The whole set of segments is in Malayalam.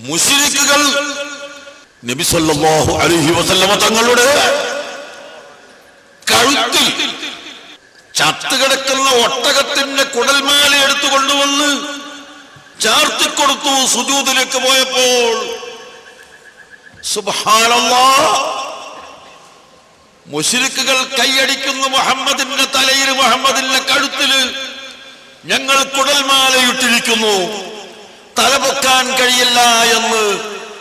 മുശ്രിക്കുകൾ നബി സല്ലല്ലാഹു അലൈഹി വസല്ലമ തങ്ങളുടെ കഴുത്തിൽ ചത്തുകിടക്കുന്ന ഒട്ടകത്തിന്റെ കുടൽമാല എടുത്തുകൊണ്ടുവന്ന് ചാർത്തിക്കൊടുത്തു. സുജൂദിലേക്ക് പോയപ്പോൾ സുബ്ഹാനല്ലാഹ്, മുശ്രിക്കുകൾ കൈയടിക്കുന്നു. മുഹമ്മദിന്റെ തലയിൽ, മുഹമ്മദിന്റെ കഴുത്തില് ഞങ്ങൾ കുടൽമാലയിട്ടിരിക്കുന്നു, തല പൊക്കാൻ കഴിയില്ല എന്ന്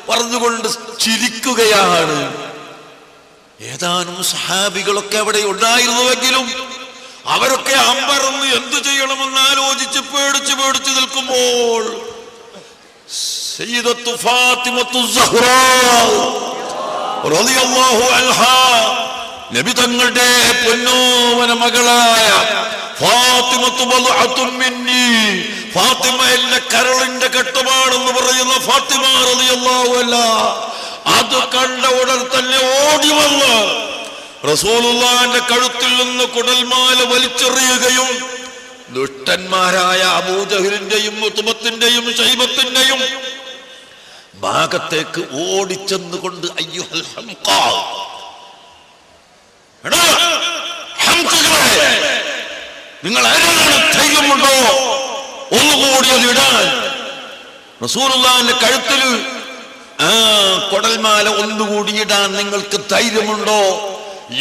പറഞ്ഞുകൊണ്ട് ചിരിക്കുകയാണ്. ഏതാനും സഹാബികളൊക്കെ അവിടെ ഉണ്ടായിരുന്നുവെങ്കിലും അവരൊക്കെ അമ്പരന്ന് എന്തു ചെയ്യണമെന്ന് ആലോചിച്ച് പേടിച്ച് നിൽക്കുമ്പോൾ സയ്യിദത്തു ഫാത്തിമത്തു സഹ്റാ റളിയല്ലാഹു അൻഹാ, നബി തങ്ങളുടെ പൊന്നോമന മകളായ ഫാത്തിമത്തു ബദ്അത്തുൻ മിന്നി, ഫാത്തിമ എന്റെ കരളിന്റെ കെട്ടുപാടെന്ന് പറയുന്ന ഫാത്തിമ റളിയല്ലാഹു അൻഹാ, അത് കണ്ട ഉടൻ തന്നെ ഓടി വന്ന് റസൂലുള്ളാഹിന്റെ കഴുത്തിൽ നിന്ന് കുടൽമാല വലിച്ചെറിയുകയും ദുഷ്ടന്മാരായ അബൂജഹലിന്റെയും ഉത്ബത്തിന്റെയും ശൈബത്തിന്റെയും ഭാഗത്തേക്ക് ഓടിച്ചെന്നുകൊണ്ട് അയ്യുഹൽ ഹംഖാ, നിങ്ങൾ ആരാണ്, ധൈര്യമുണ്ടോ ഒന്നുകൂടി അത് ഇടാൻ? റസൂലുള്ളാഹിന്റെ കഴുത്തിൽ കുടൽമാല ഒന്നുകൂടി ഇടാൻ നിങ്ങൾക്ക് ധൈര്യമുണ്ടോ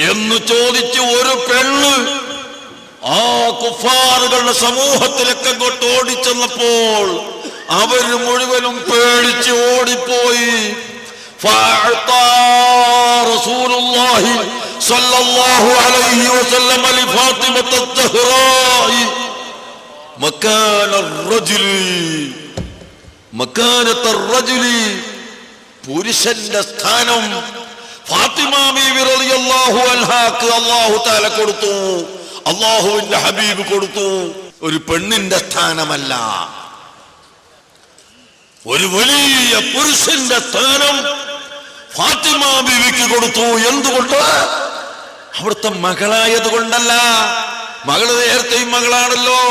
എന്ന് ചോദിച്ച് ഒരു പെണ്ണ് ആ കുഫാറുകളുടെ സമൂഹത്തിലൊക്കെ അങ്ങോട്ട് ഓടിച്ചെന്നപ്പോൾ അവര് മുഴുവനും പേടിച്ച് ഓടിപ്പോയി. റസൂലുള്ളാഹി സ്വല്ലല്ലാഹു അലൈഹി വസല്ലം ലിഫാത്തിമത അസ്സഹ്റാഇ മകാനത റജുലി, പുരുഷന്റെ സ്ഥാനം ഫാത്തിമ ബീവി റളിയല്ലാഹു അൻഹാക്ക് അല്ലാഹു തആല കൊടുത്തു, അല്ലാഹുവിന്റെ ഹബീബ് കൊടുത്തു. ഒരു പെണ്ണിന്റെ സ്ഥാനമല്ല, ഒരു വലിയ പുരുഷന്റെ സ്ഥാനം ഫാത്തിമ ബീവിക്ക് കൊടുത്തു. എന്തുകൊണ്ട്? അവിടുത്തെ മകളായത് കൊണ്ടല്ല, മകള് നേരത്തെയും മകളാണല്ലോ.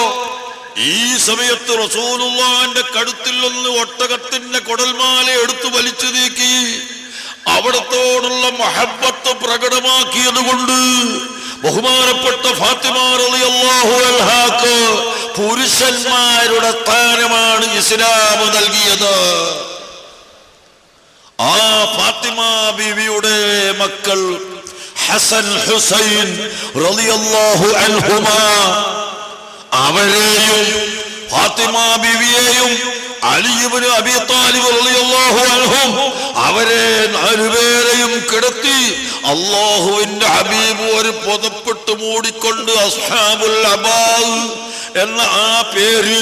ഈ സമയത്ത് റസൂലുള്ളാഹിന്റെ കഴുത്തിൽ നിന്ന് ഒട്ടകത്തിന്റെ കുടൽമാല എടുത്തു വലിച്ചു നീക്കി അവിടത്തോടുള്ള മഹബ്ബത്ത് പ്രകടമാക്കിയത് കൊണ്ട് ബഹുമാനപ്പെട്ട ഫാത്തിമ റളിയല്ലാഹു അൻഹാക്ക് പുരുഷന്മാരുടെ സ്ഥാനമാണ് ഇസ്ലാം നൽകിയത്. ആ ഫാത്തിമ ബീവിയുടെ മക്കൾ ഹസൻ ഹുസൈൻ റളിയല്ലാഹു അൻഹുമാ, അവരെയും ഫാത്തിമ ബീവിയെയും അലി ഇബ്നു അബീ ത്വാലിബ് റളിയല്ലാഹു അൻഹും അവരെ നാലുപേരെയും കിടത്തി അല്ലാഹുവിന്റെ ഹബീബ് ഒരു പുതപ്പിട്ട് മൂടിക്കൊണ്ട് അസ്ഹാബുൽ അബാദ് എന്ന ആ പേര്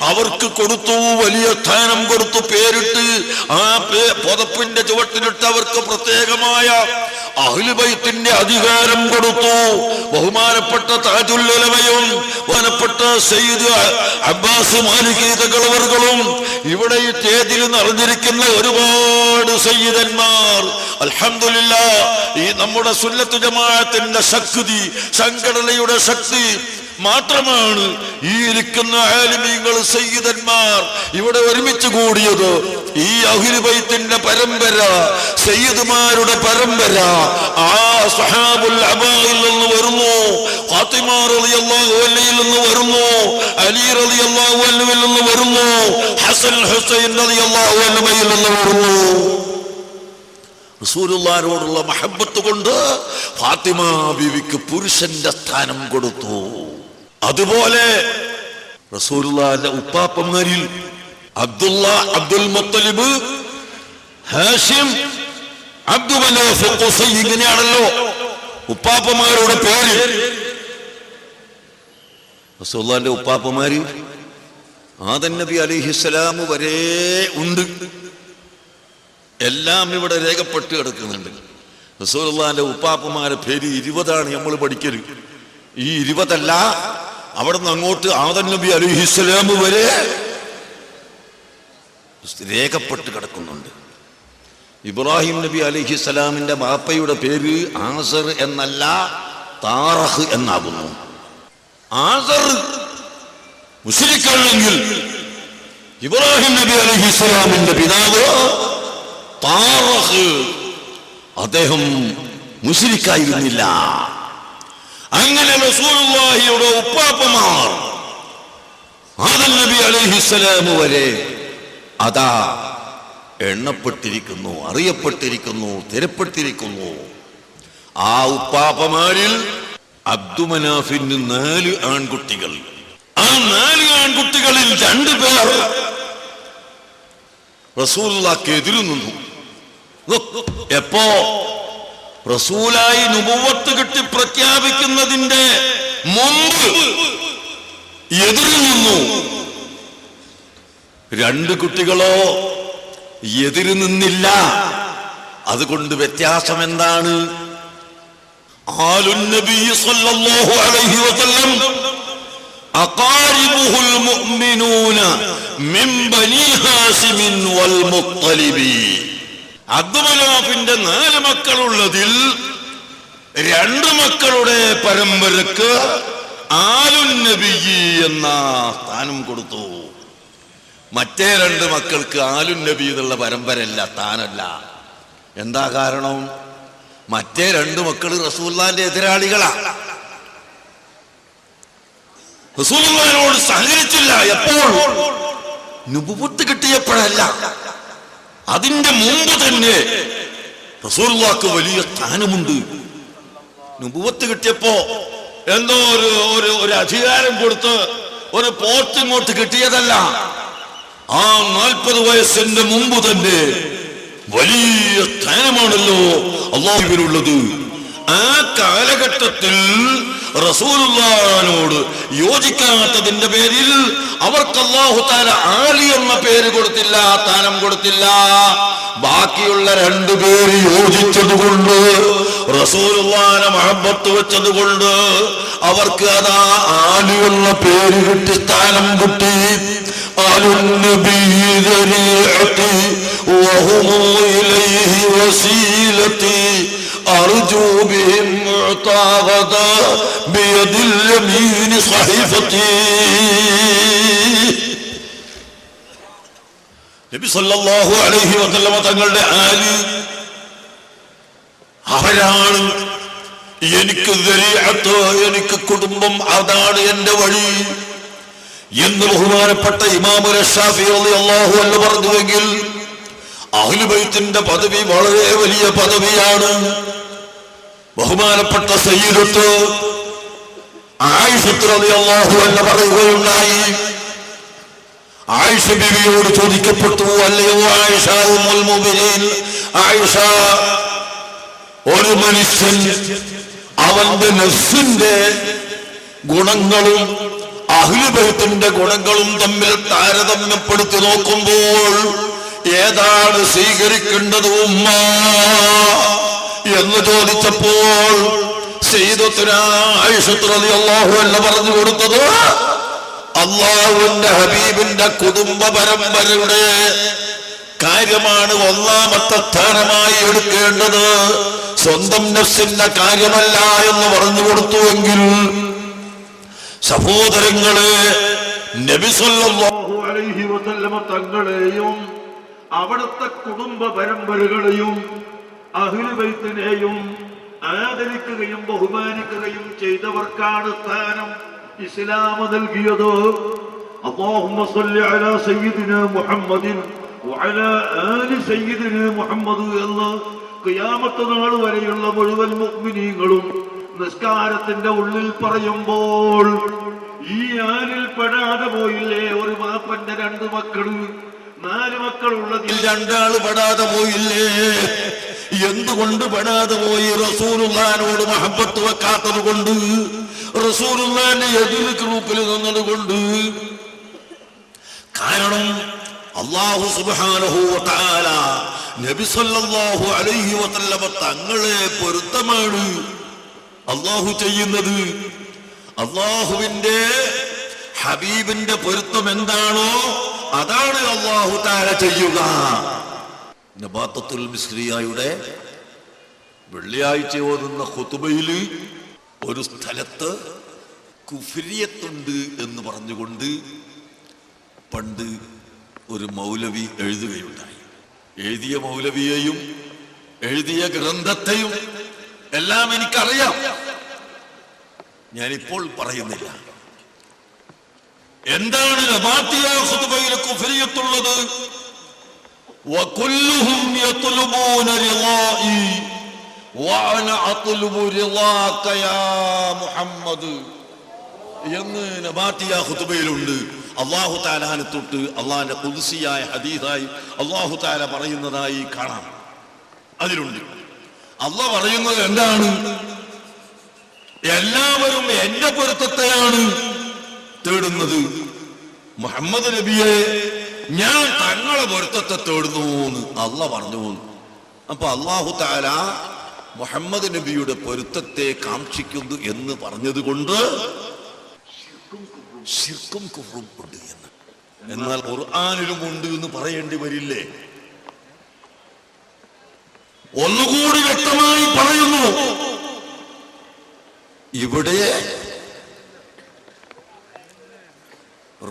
അവർക്ക് കൊടുത്തു. വലിയ സ്ഥാനം കൊടുത്തു, പേരിട്ട് ആ പുതപ്പിന്റെ ചുവട്ടിലിട്ട് അവർക്ക് പ്രത്യേകമായ അഹ്ലു ബൈത്തിന്റെ അധികാരം കൊടുത്തു. ബഹുമാനപ്പെട്ട താജുൽ ഉലമയും ബഹുമാനപ്പെട്ട സയ്യിദ് അബ്ബാസ് മാലികി തങ്ങളവர்களுം ഇവിടെ ഈ സ്റ്റേജിൽ നിറഞ്ഞിരിക്കുന്ന ഒരുപാട് സയ്യിദന്മാർ, അൽഹംദുലില്ലാഹ്, ഈ നമ്മുടെ സുന്നത്ത് ജമാഅത്തിന്റെ ശക്തി, സംഘടനയുടെ ശക്തി മാത്രമാണ് ഈ ഇരിക്കുന്ന ആലിമീങ്ങൾ, സയ്യിദന്മാർ ഇവിടെ ഒരുമിച്ച് കൂടിയത്. ഈ അഹ്ലു ബൈത്തിന്റെ പരമ്പര, സയ്യിദുമാരുടെ പരമ്പര ആ സ്വഹാബുൽ അബായിൽ നിന്ന് വരുന്നു, ഫാത്തിമ റളിയല്ലാഹു അൻഹയിൽ നിന്ന് വരുന്നു, അലി റളിയല്ലാഹു അൻഹുവിൽ നിന്ന് വരുന്നു, ഹസൻ ഹുസൈൻ റളിയല്ലാഹു അൻഹുവിൽ നിന്ന് വരുന്നു. റസൂലുള്ളാഹിനോടുള്ള മഹബ്ബത്ത് കൊണ്ട് ഫാത്തിമ ബീവിക്ക് പുരുഷന്റെ സ്ഥാനം കൊടുത്തു. അതുപോലെ റസൂലുള്ളാഹിന്റെ ഉപ്പാപ്പമാരിൽ അബ്ദുള്ള, അബ്ദുൽ മുത്തലിബ്, ഹാഷിം, അബ്ദു മനാഫ്, ഖുസൈ, ഇങ്ങനെയാണല്ലോ ഉപ്പാപ്പമാരുടെ പേര്. റസൂലുള്ളാഹിന്റെ ഉപ്പാപ്പമാര് ആദം നബി അലൈഹിസ്സലാം വരെ ഉണ്ട്. എല്ലാം ഇവിടെ രേഖപ്പെട്ട് കിടക്കുന്നുണ്ട്. റസൂലുള്ളാഹിന്റെ ഉപ്പാപ്പമാരുടെ പേര് 20 നമ്മൾ പഠിക്കല്. ഈ 20 അവിടെ നിന്ന് അങ്ങോട്ട് ആദം നബി അലൈഹിസ്സലാം വരെ രേഖപ്പെട്ട് കിടക്കുന്നുണ്ട്. ഇബ്രാഹിം നബി അലൈഹിസ്സലാമിന്റെ ബാപ്പയുടെ പേര് ആസർ എന്നല്ല, താറഹ് എന്നാകുന്നു. ആസർ മുശ്രിക്കാണെങ്കിൽ ഇബ്രാഹിം നബി അലൈഹിസ്സലാമിന്റെ പിതാവ് അദ്ദേഹം മുശ്രിക്കായിരുന്നില്ല. അങ്ങനെ റസൂലുള്ളാഹിയുടെ ഉപ്പാപ്പമാർ ആദം നബി അലൈഹിസ്സലാം വരെ അതാ എണ്ണപ്പെട്ടിരിക്കുന്നു, അറിയപ്പെട്ടിരിക്കുന്നു, തിരപ്പെട്ടിരിക്കുന്നു. ആ ഉപ്പാപ്പമാരിൽ അബ്ദുമനാഫിന് 4 ആൺകുട്ടികൾ. ആ 4 ആൺകുട്ടികളിൽ 2 പേർ റസൂലുള്ളാഹിക്ക് എതിരു നിന്നു. എപ്പോ റസൂലായി നുബുവത്ത് കിട്ടി പ്രഖ്യാപിക്കുന്നതിന്റെ മുമ്പ് എതിരു നിന്നു. 2 കുട്ടികളോ എതിര് നിന്നില്ല. അതുകൊണ്ട് വ്യത്യാസം എന്താണ്? ആലുൻ നബി സല്ലല്ലാഹു അലൈഹി വസല്ലം അഖാരിബുൽ മുഅ്മിനൂന മിൻ ബനി ഹാസിം വൽ മുത്തലിബി. അബ്ദുമനാഫിന്റെ 4 മക്കളുള്ളതിൽ 2 മക്കളുടെ പരമ്പരക്ക് ആലുൻ നബി എന്ന സ്ഥാനം കൊടുത്തു. മറ്റേ 2 മക്കൾക്ക് ആലുൻ നബി എന്നുള്ള പരമ്പരയല്ല, സ്ഥാനല്ല. എന്താ കാരണം? മറ്റേ 2 മക്കൾ റസൂലുള്ളാഹിന്റെ എതിരാളികളാ, റസൂലുള്ളാഹിനോട് സഹകരിച്ചില്ല. എപ്പോൾ? നുബുവത്ത് കിട്ടിയപ്പോഴല്ല, അതിന്റെ മുമ്പ് തന്നെ റസൂലുള്ളാഹിക്ക് വലിയ സ്ഥാനമുണ്ട്. നുബുവത്ത് കിട്ടിയപ്പോ എന്തോ ഒരു അധികാരം കൊടുത്ത് ഒരു പോസ്റ്റ് ഇങ്ങോട്ട് കിട്ടിയതല്ല. ആ 40 വയസ്സിന്റെ മുമ്പ് തന്നെ വലിയ സ്ഥാനമാണല്ലോ അല്ലാഹുവിനുള്ളത്. ആ കാലഘട്ടത്തിൽ റസൂലുള്ളാഹിനോട് യോജിക്കാത്തതിന്റെ പേരിൽ അവർക്ക് അല്ലാഹു തആല ആലി എന്ന പേര് കൊടുത്തില്ല, സ്ഥാനം കൊടുത്തില്ല. ബാക്കിയുള്ള 2 പേര് യോജിച്ചതുകൊണ്ട്, റസൂലുള്ളാഹിനെ മഹബത്ത് വെച്ചതുകൊണ്ട് അവർക്ക് അതാ ആലി എന്ന പേര് കിട്ടി, സ്ഥാനം കിട്ടി. ആലുൻ നബി ദരീഅതി വഹുമു ഇലൈഹി വസീലതി അർജു ബിഹിം മുഅതഖദ ബിയദിൽ യമീൻ സഹീഫതി. നബി സല്ലല്ലാഹു അലൈഹി വസല്ലം തങ്ങളുടെ ആലി അവരാണ്. എനിക്ക് ദരീഅത്ത്, എനിക്ക് കുടുംബം, അതാണ് എന്റെ വഴി എന്ന് ബഹുമാനപ്പെട്ട ഇമാം ശാഫിഈ റളിയല്ലാഹു അൻഹു പറഞ്ഞുവെങ്കിൽ അഹ്ലു ബൈത്തിന്റെ പദവി വളരെ വലിയ പദവിയാണ്. ബഹുമാനപ്പെട്ട സയ്യിദത്ത് ആയിഷ റളിയല്ലാഹു അൻഹ പറയുകയുണ്ടായി, ആയിഷ ബിവിയോട് ചോദിക്കപ്പെട്ടു, അല്ലയോ ആയിഷ ഉമ്മുൽ മുഅ്മിനീൻ, ആയിഷ, ഒരു മനുഷ്യൻ അവന്റെ നഫ്സിന്റെ ഗുണങ്ങളും അഹ്ലു ബൈത്തിന്റെ ഗുണങ്ങളും തമ്മിൽ താരതമ്യപ്പെടുത്തി നോക്കുമ്പോൾ ഏതാണ് സ്വീകരിക്കേണ്ടത് ഉമ്മ എന്ന് ചോദിച്ചപ്പോൾ സയ്യിദത്തുനാ ആയിഷ റളിയല്ലാഹു അൻഹ പറഞ്ഞു കൊടുത്തത്, അല്ലാഹുവിന്റെ ഹബീബിന്റെ കുടുംബ പരമ്പരയുടെ കാര്യമാണ് ഒന്നാമത്തെ സ്ഥാനമായി എടുക്കേണ്ടത്, സ്വന്തം നഫ്സിന്റെ കാര്യമല്ല എന്ന് പറഞ്ഞു കൊടുത്തുവെങ്കിൽ സഹോദരങ്ങളെ, നബി സല്ലല്ലാഹു അലൈഹി വസല്ലം തങ്ങളെയും അവിടുത്തെ കുടുംബ പരമ്പരകളെയും അഹ്ലു ബൈത്തിനെയും ആദരിക്കുകയും ബഹുമാനിക്കുകയും ചെയ്തവർക്കാണ് സ്ഥാനം ഇസ്ലാം നൽകിയത്. അല്ലാഹുമ്മ സ്വല്ലി അലാ സയ്യിദിനാ മുഹമ്മദിൻ വഅലാ ആലി സയ്യിദിനാ മുഹമ്മദ് എന്ന് ഖിയാമത്ത് നാൾ വരെയുള്ള മുഴുവൻ മുഅ്മിനീങ്ങളും നിസ്കാരത്തിന്റെ ഉള്ളിൽ പറയുമ്പോൾ ഈ ആലിൽ പെടാതെ പോയില്ലേ ഒരു മാപ്പന്റെ 2 മക്കള്, 4 മക്കളുള്ളതിൽ 2 ആള് പെടാതെ പോയില്ലേ? എന്തുകൊണ്ട് പെടാതെ പോയി? റസൂലുള്ളാഹിനോട് മഹബത്ത് വെക്കാത്തത് കൊണ്ട്, റസൂലുള്ളാഹിന്റെ എതിർ ഗ്രൂപ്പിൽ നിന്നതുകൊണ്ട്. കാരണം അല്ലാഹു സുബ്ഹാനഹു വ തആല നബി സല്ലല്ലാഹു അലൈഹി വസല്ലം തങ്ങളെ പൊരുത്തമാണ് അല്ലാഹു ചെയ്യുന്നത്. അല്ലാഹുവിന്റെ ഹബീബിന്റെ പൊരുത്തം എന്താണോ അതാണ് അല്ലാഹു തആല ചെയ്യുക. നബാത്തത്തുൽ മിസ്രിയയുടെ വെള്ളിയാഴ്ച ഓതുന്ന ഖുതുബയിൽ ഒരു സ്ഥലത്ത് കുഫ്രിയത്തുണ്ട് എന്ന് പറഞ്ഞുകൊണ്ട് പണ്ട് ഒരു മൗലവി എഴുതുകയുണ്ടായി. എഴുതിയ മൗലവിയെയും എഴുതിയ ഗ്രന്ഥത്തെയും എല്ലാം എനിക്കറിയാം. ഞാനിപ്പോൾ പറയുന്നില്ല. എന്താണ് നബാത്തിയ ഖുതുബയിൽ കുഫ്രിയത്തുള്ളത്? വകുല്ലുഹും യത്ലുബൂന റിളാഇ വഅന അത്ലുബു റിളാക യാ മുഹമ്മദ് എന്ന് നബാത്തിയ ഖുതുബയിലുണ്ട്. അല്ലാഹു തആലാനെ തൊട്ട് അല്ലാഹുവിന്റെ ഖുദ്സിയായ ഹദീസായി അല്ലാഹു തആല പറയുന്നതായി കാണാം. അതിലുണ്ട് അല്ലാഹു പറയുന്നത് എന്താണ്? എല്ലാവരും എന്റെ പൊരുത്തത്തെയാണ് തേടുന്നത്. മുഹമ്മദ് നബിയെ ഞാൻ തങ്ങളെ പൊരുത്തത്തെ തേടുന്നു എന്ന് അല്ലാഹു പറഞ്ഞു. അപ്പൊ അല്ലാഹു തആല മുഹമ്മദ് നബിയുടെ പൊരുത്തത്തെ കാക്ഷിക്കുന്നു എന്ന് പറഞ്ഞത് കൊണ്ട് ശിർക്കും കുഫ്റും ഉണ്ട് എന്ന്. എന്നാൽ ഖുർആനിലും ഉണ്ട് എന്ന് പറയേണ്ടി വരില്ലേ? ഒന്നുകൂടി വ്യക്തമായി പറയുന്നു. ഇവിടെ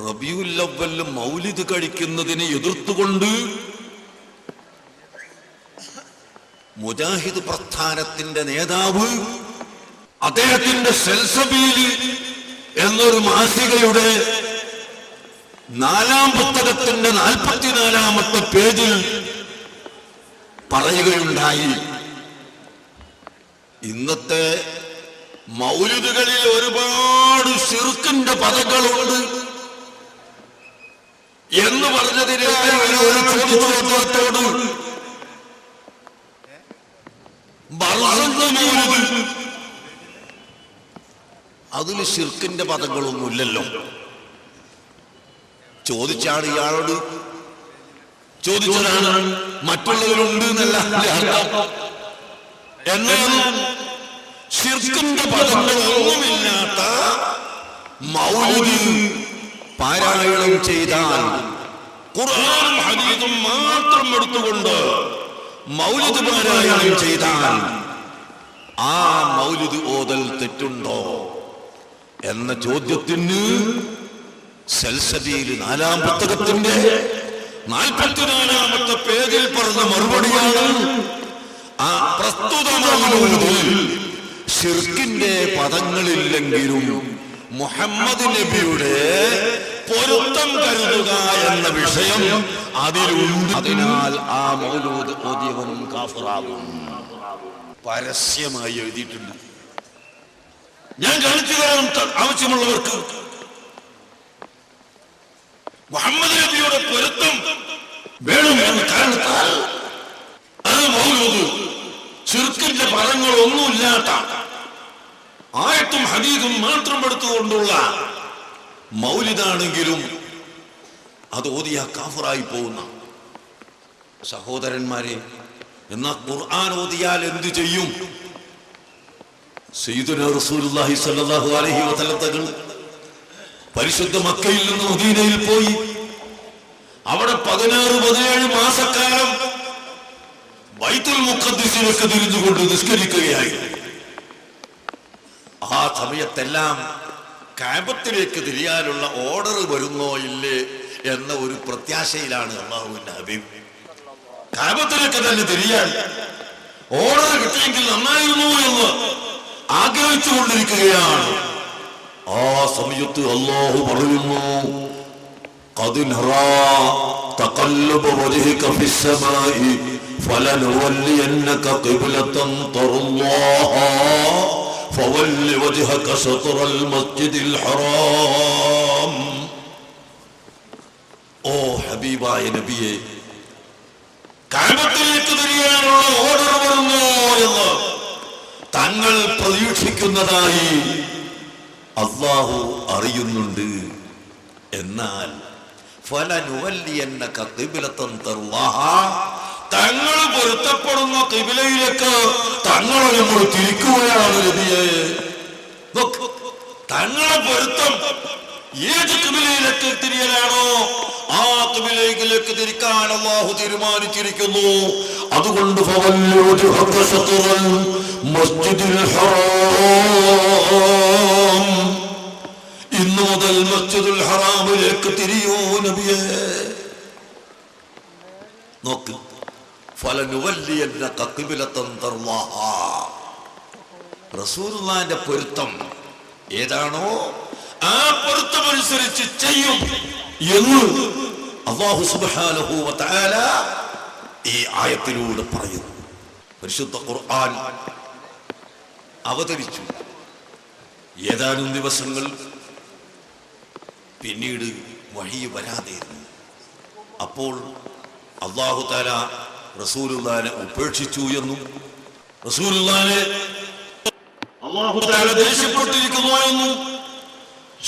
റബീഉൽ അവ്വൽ മൗലിദ് കഴിക്കുന്നതിനെ എതിർത്തുകൊണ്ട് മുജാഹിദ് പ്രസ്ഥാനത്തിന്റെ നേതാവ് അദ്ദേഹത്തിന്റെ സൽസബീൽ എന്നൊരു മാസികയുടെ 4-ാം പുസ്തകത്തിന്റെ 44-ാമത്തെ പേജിൽ പറയുകയുണ്ടായി, ഇന്നത്തെ മൗലിദുകളിൽ ഒരുപാട് ശിർക്കിന്റെ പദങ്ങളുണ്ട് എന്ന് പറഞ്ഞതിനായി ഒരു ചോദ്യത്തോട് അതിൽ ശിർക്കിന്റെ പദങ്ങളൊന്നുമില്ലല്ലോ. ചോദിച്ചാണ് ഇയാളോട് ചോദിച്ചതാണ്, മറ്റുള്ളവരുണ്ട് എന്നല്ല എന്നാൽ ശിർക്കിന്റെ പദങ്ങളൊന്നുമില്ലാത്ത മൗലിദ് പാരായണം ചെയ്താൽ, ഖുർആനും ഹദീസും മാത്രം എടുത്തുകൊണ്ട് മൗലിദ് പാരായണം ചെയ്താൽ ആ മൗലിദ് ഓതൽ തെറ്റുണ്ടോ എന്ന ചോദ്യത്തിന് സൽസബീൽ 4-ാം പുസ്തകത്തിന്റെ 44-ാമത്തെ പേജിൽ പറഞ്ഞ മറുപടിയാണ് ആ പ്രസ്തുത മൗലിദിൽ ശിർക്കിന്റെ പദങ്ങളില്ലെങ്കിലും മുഹമ്മദ് നബിയുടെ പൊരുത്തം കരുതുക എന്ന വിഷയം അതിലുണ്ട്. അതിനാൽ ആ മൗലൂദ് ഓതിയവനും കാഫിറാകും. പരസ്യമായി എഴുതിയിട്ടുണ്ട്. ഞാൻ കാണിച്ചു തരാം ആവശ്യമുള്ളവർക്ക്. മുഹമ്മദ് നബിയുടെ പൊരുത്തം വേണം എന്ന കാരണത്താൽ അത് മൗലൂദ് ശിർക്കിന്റെ പദങ്ങളൊന്നുമില്ലാത്ത ആയത്തും ഹദീസും മാത്രം എടുത്തുകൊണ്ടുള്ള മൗലിദാണെങ്കിലും അത് ഓതിയ കാഫിറായി പോകുന്ന സഹോദരന്മാരെ, എന്നാ ഖുർആൻ ഓതിയാൽ എന്തു ചെയ്യും? സയ്യിദുനാ റസൂലുള്ളാഹി സ്വല്ലല്ലാഹു അലൈഹി വസല്ലം തങ്ങൾ പരിശുദ്ധ മക്കയിൽ നിന്ന് മദീനയിൽ പോയി അവിടെ 16-17 മാസക്കാലം ബൈത്തുൽ മുഖദ്ദിസിലേക്ക് തിരിഞ്ഞുകൊണ്ട് നിസ്കരിക്കുകയായി. ആ സമയത്തെല്ലാം കഅബത്തിലേക്ക് തിരിയാനുള്ള ഓർഡർ വരുന്നോ ഇല്ലേ എന്ന ഒരു പ്രത്യാശയിലാണ് അല്ലാഹുവിന്റെ ഹബീബ്. കഅബത്തിലേക്ക് തന്നെ തിരിയാൻ ഓർഡർ കിട്ടിയെങ്കിൽ നന്നായിരുന്നു എന്ന് ആഗ്രഹിച്ചുകൊണ്ടിരിക്കുകയാണ്. ആ സമയത്ത് അല്ലാഹു പറയുന്നു, ഖദ് നറാ തഖല്ലുബ വജ്ഹിക ഫിസ്സമാഇ ഫലനുവല്ലിയന്നക ഖിബ്ലതൻ തർളാഹ ഫവല്ലി വജ്ഹക ശത്റൽ മസ്ജിദിൽ ഹറാം. ഓ ഹബീബായ നബിയെ, കഅബത്തിലേക്ക് തിരിയാനുള്ള ഓർഡർ വരുന്നു എന്ന് തങ്ങൾ പ്രതീക്ഷിക്കുന്നതായി അല്ലാഹു അറിയുന്നുണ്ട്. എന്നാൽ ഫലനുവല്ലിയന്നക ഖിബ്ലതൻ തർളാഹ, തങ്ങൾ പൊരുത്തപ്പെടുന്ന ഖിബ്ലയിലേക്ക് തങ്ങളെ നമ്മൾ തിരിക്കുകയാണ് നബിയെ. തങ്ങളെ പൊരുത്തം ഏത് ഖിബ്ലയിലേക്ക് തിരിയലാണോ ആ ഖിബ്ലയിലേക്ക് തിരിക്കാൻ അല്ലാഹു തീരുമാനിച്ചിരിക്കുന്നു. അതുകൊണ്ട് ഫവല്ലി വജ്ഹക ശത്റൽ മസ്ജിദിൽ ഹറാം, ഇന്നു മുതൽ മസ്ജിദുൽ ഹറാമിലേക്ക് തിരിയൂ നബിയെ. നോക്ക്, ഫലനുവല്ലിയന്നക ഖിബ്ലതൻ തർളാഹാ. റസൂലുള്ളാഹിന്റെ പൊരുത്തം ഏതാണോ ആ പൊരുത്തമനുസരിച്ച് ചെയ്യും എന്ന് അല്ലാഹു സുബ്ഹാനഹു വ തആല ഈ ആയത്തിലൂടെ പറയുന്നു. പരിശുദ്ധ ഖുർആൻ അവതരിച്ചു. ഏതാനും ദിവസങ്ങൾ പിന്നീട് വഹി വരാതെയിരുന്നു. അപ്പോൾ അല്ലാഹു തആല റസൂലുള്ളാഹിനെ ഉപേക്ഷിച്ചു എന്നും റസൂലുള്ളാഹിനെ അല്ലാഹു തആല ദേഷ്യപ്പെട്ടിരിക്കുന്നു എന്നും